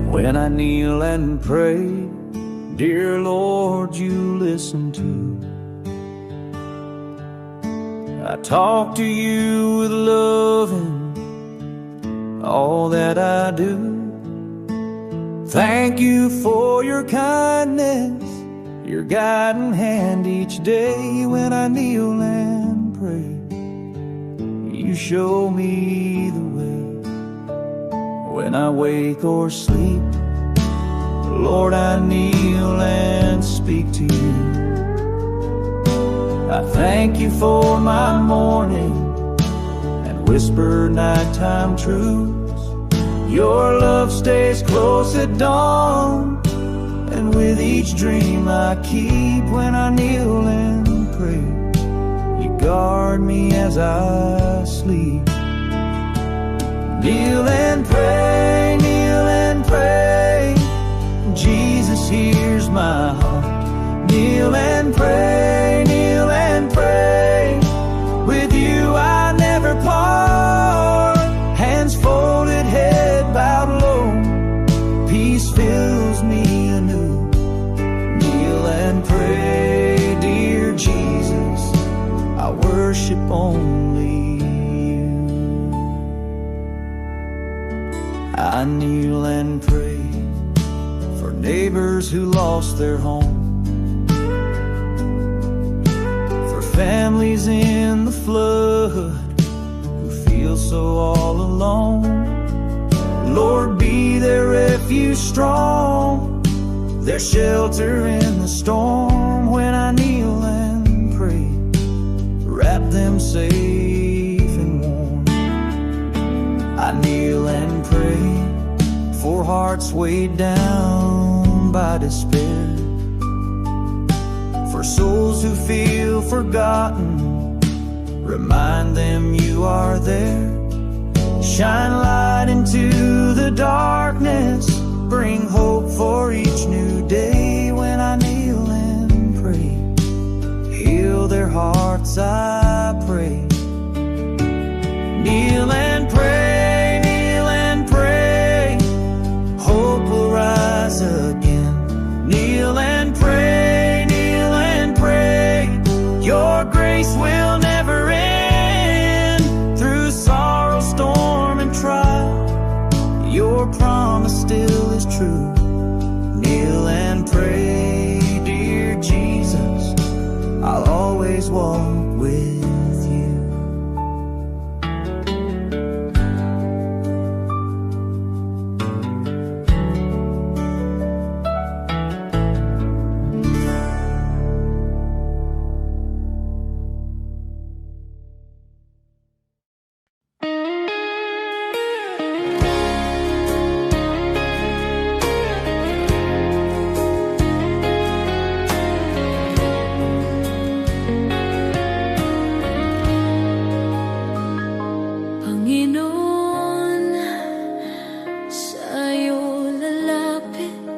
When I kneel and pray, dear Lord, you listen too. I talk to you with love in all that I do. Thank you for your kindness, your guiding hand each day. When I kneel and pray, you show me the way. When I wake or sleep, Lord, I kneel and speak to you. I thank you for my morning and whisper nighttime truths. Your love stays close at dawn, and with each dream I keep when I kneel and pray, you guard me as I sleep. Kneel and pray, kneel and pray, Jesus hears my heart. Kneel and pray, kneel and pray, with you I never part. Hands folded, head bowed low, peace fills me anew. Kneel and pray, dear Jesus, I worship only you. I kneel and pray for neighbors who lost their home, for families in the flood who feel so all alone. Lord, be their refuge strong, their shelter in the storm. When I kneel and pray, wrap them safe and warm. I kneel and pray for hearts weighed down by despair, for souls who feel forgotten, remind them you are there. Shine light into the darkness, bring hope for each new day. When I kneel and pray, heal their hearts, I pray. Kneel and pray, kneel and pray, hope will rise again. Kneel and pray, kneel and pray, your grace will never end. Through sorrow, storm and trial, your promise still is true. Kneel and pray, dear Jesus, I'll always walk with you. Panginoon, sa'yo lalapit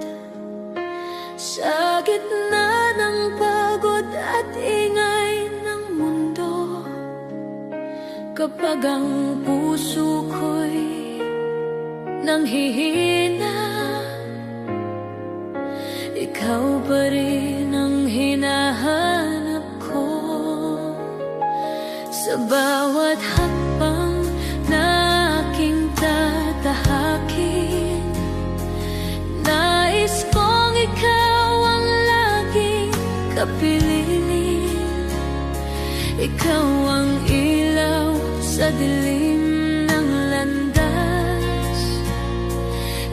sa gitna ng pagod at ingay ng mundo. Kapag ang puso ko'y nanghihina, ikaw pa rin ang hinahanap ko. Sa bawat hakbang na aking tatahakin, nais kong ikaw ang laging kapiling. Ikaw ang ilaw sa dilim ng landas,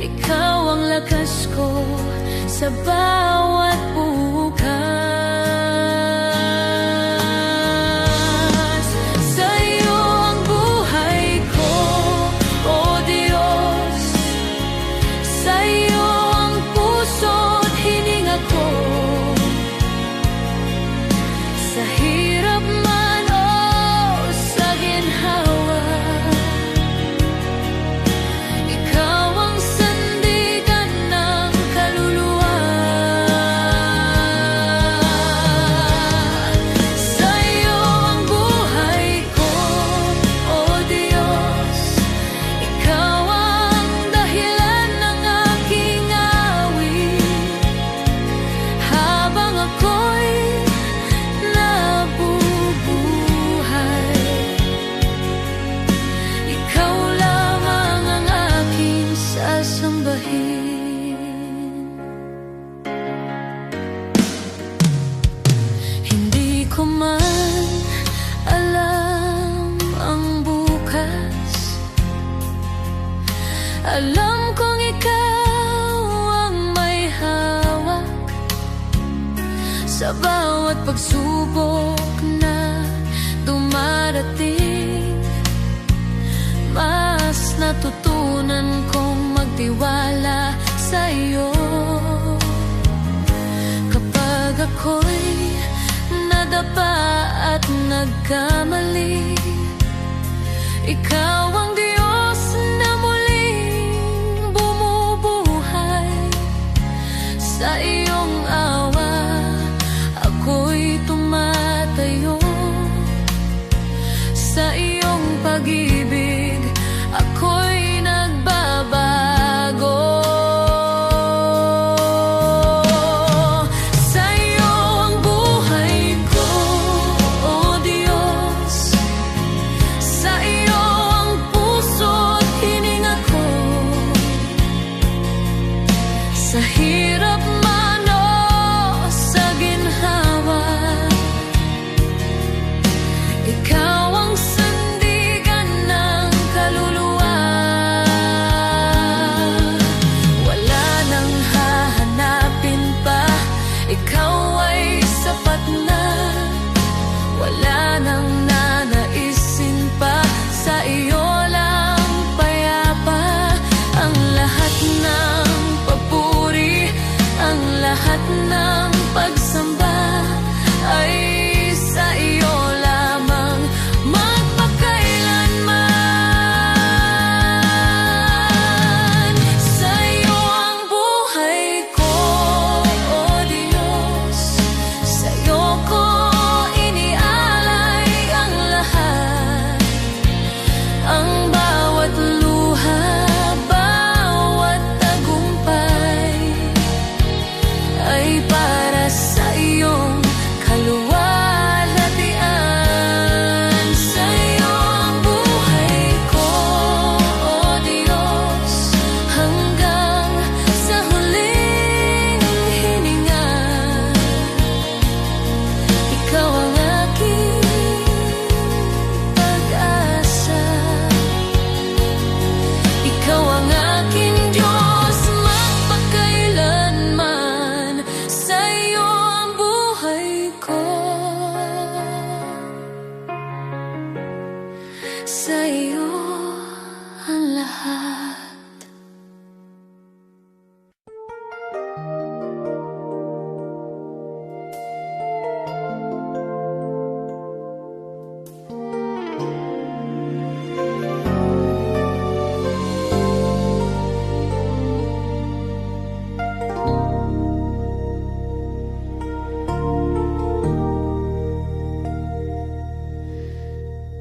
ikaw ang lakas ko sa bawat bukas. Sa'yo ang buhay ko, O Diyos. Sa'yo ang puso't hininga ko. Sa hirap man o sa ginhawa, ikaw ang sandigan ng kaluluwa. Sa'yo ang buhay ko, O Diyos. Ikaw ang dahilan ng aking awit. Habang ako'y nabubuhay, ikaw lamang ang aking sasambahin. Hindi ko man alam ang bukas, alam kong ikaw ang may hawak sa bawat pagsubok na dumarating. sa'yo. Kapag ako'y nadapa at nagkamali, ikaw ang Diyos na muling bumubuhay. Sa iyong awa ako'y tumatayo, sa iyong pag-ibig ako'y nagbabago. Sa iyo ang buhay ko, O Diyos. Sa iyo ang puso't hininga ko. Sa hirap man o sa ginhawa, ikaw ang sandigan ng kaluluwa. Wala nang hahanapin pa, ikaw ay sapat na. Wala nang nanaisin pa, sa iyo lang payapa. Ang lahat ng papuri, ang lahat ng pagsamba ay sa iyo lamang magpakailanman. Sa iyo ang buhay ko, O Diyos. Sa iyo ko inialay ang lahat. Ang bawat luha, bawat tagumpay ay para sa iyong kaluwalhatian. Sa iyo ang buhay ko, O Diyos, hanggang sa huling hininga. Ikaw ang aking pag-asa. Ikaw ang aking Diyos magpakailanman. Sa iyo ang buhay ko. Sa iyo ang lahat.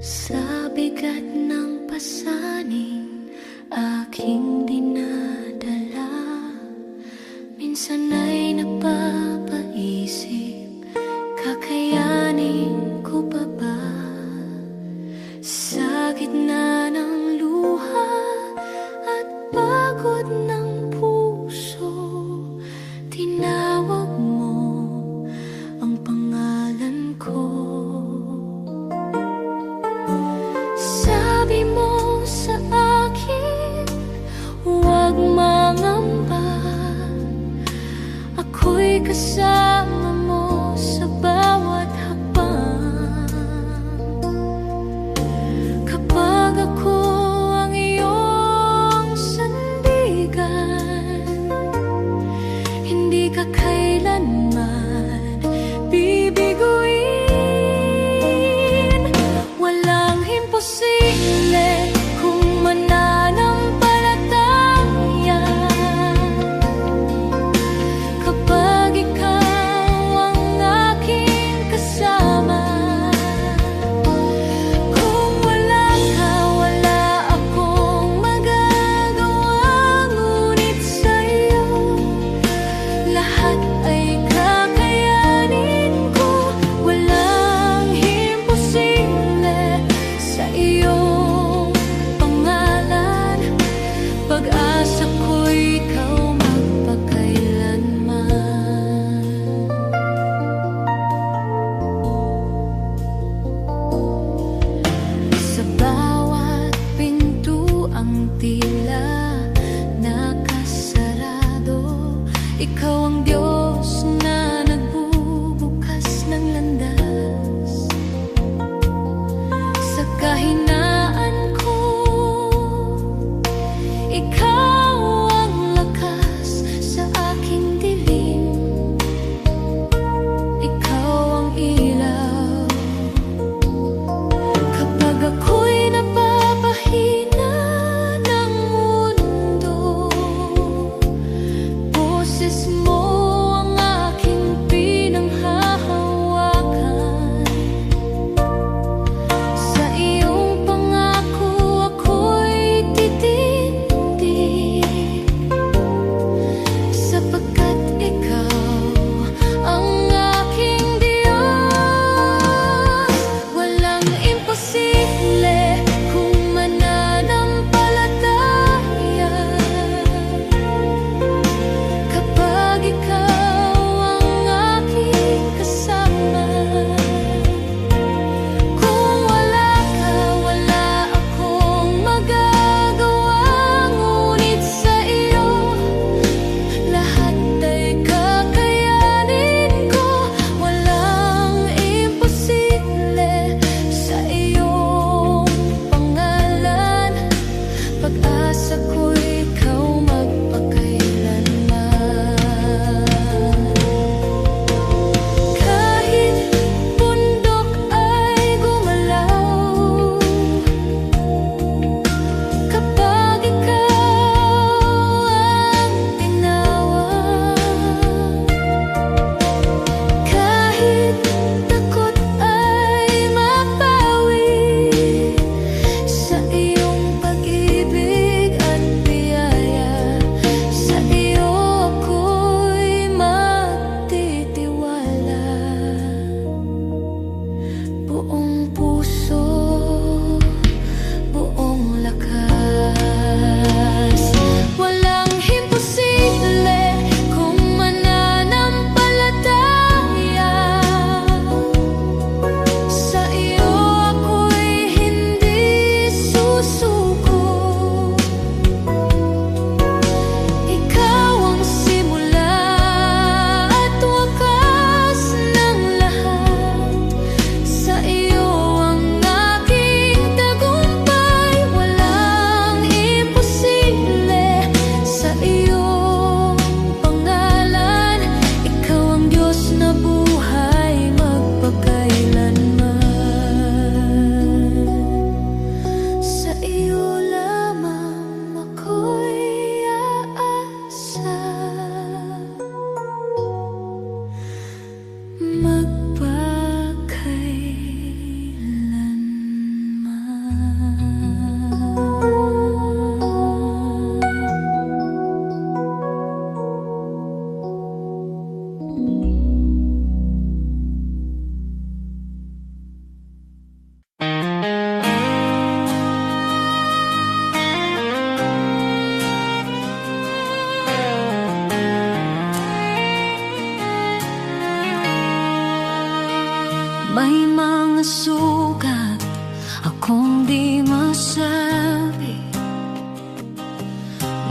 Sa bigat ng pasaning aking dinadala, minsan ay napapaisip, kakayanin ko pa ba? Sa gitna ng luha at pagod ng puso, tinawag mo ang pangalan ko. Sabi mo sa akin, huwag mangamba. Ako'y kasama mo sa bawat hakbang. Kapag ako ang iyong sandigan, hindi ka kailanman bibiguin. Walang imposible kung mananampalataya. Kapag ikaw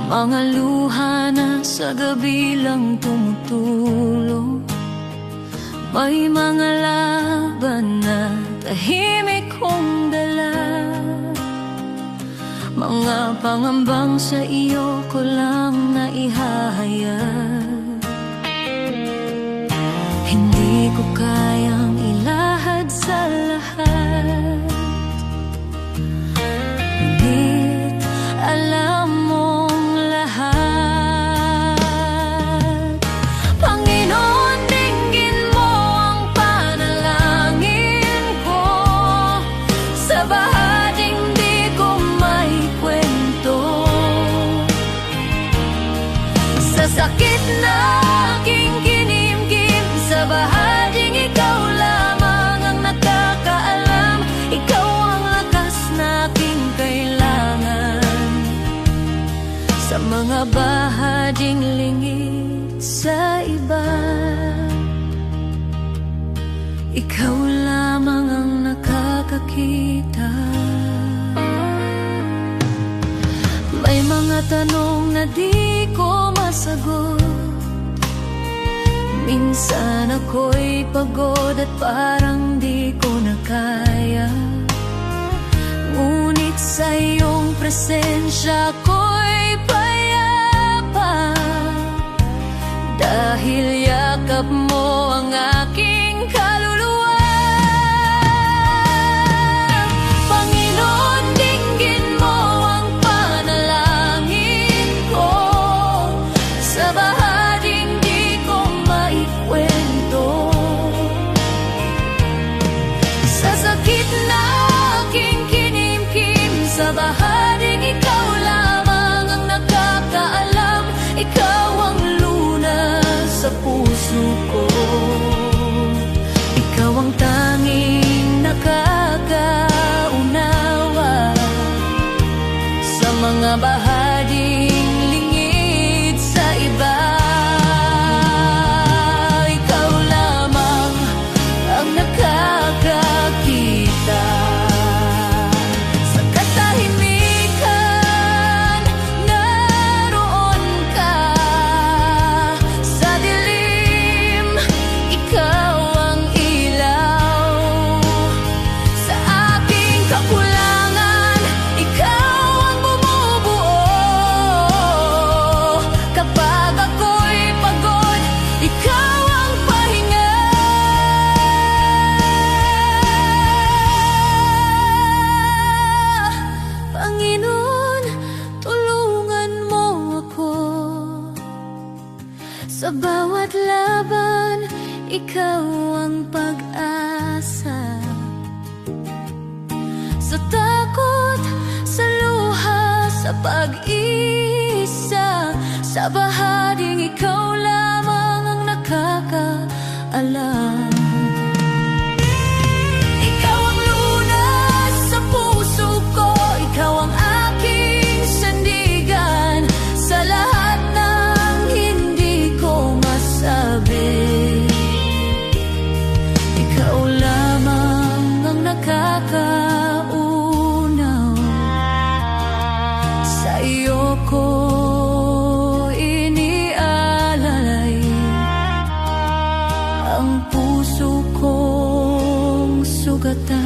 Mga luha na sa gabi lang tumutulong. May mga laban na tahimik kong dala. Mga pangambang sa iyo ko lang naihahayag. Hindi ko kayang ilahad sa lahat. Ngunit alam mong lahat. Panginoon, dinggin mo ang panalangin ko. Sa bahaging di ko may kwento. Sa sakit na aking kinimkim, sa bahaging ikaw lamang ang nakakaalam. Ikaw ang lakas na aking kailangan. Sa mga bahaging lingid sa iba, ikaw lamang ang nakakakita. May mga tanong na di ko masagot. Minsan ako'y pagod at parang di ko na kaya. Ngunit sa iyong presensya ako'y payapa. Dahil yakap mo ang aking kaluluwa. Panginoon, dinggin mo ang panalangin ko. Sa bahaging di ko maikwento. Sa sakit na aking kinimkim, sa bahaging ikaw lamang ang nakakaalam. Ikaw ang lunas sa puso ko. Ikaw ang tanging nakakaunawa sa mga bahaging lingid sa iba. Ikaw lamang ang nakakakita. Sa katahimikan, naroon ka. Sa dilim, ikaw ang ilaw. Sa aking kakulangan, ikaw ang bumubuo. Kapag ako'y pagod, ikaw ang pahinga. Panginoon, tulungan mo ako. Sa bawat laban, ikaw ang pag-asa. Sa takot, sa luha, sa pag-isa, sa bahaging ikaw lamang ang nakakaalam. Ikaw ang lunas sa puso ko. Ikaw ang aking sandigan. Sa lahat ng hindi ko masabi, ikaw lamang ang nakakaunaw. Sa iyo ko inialalay ang puso kong sugatan.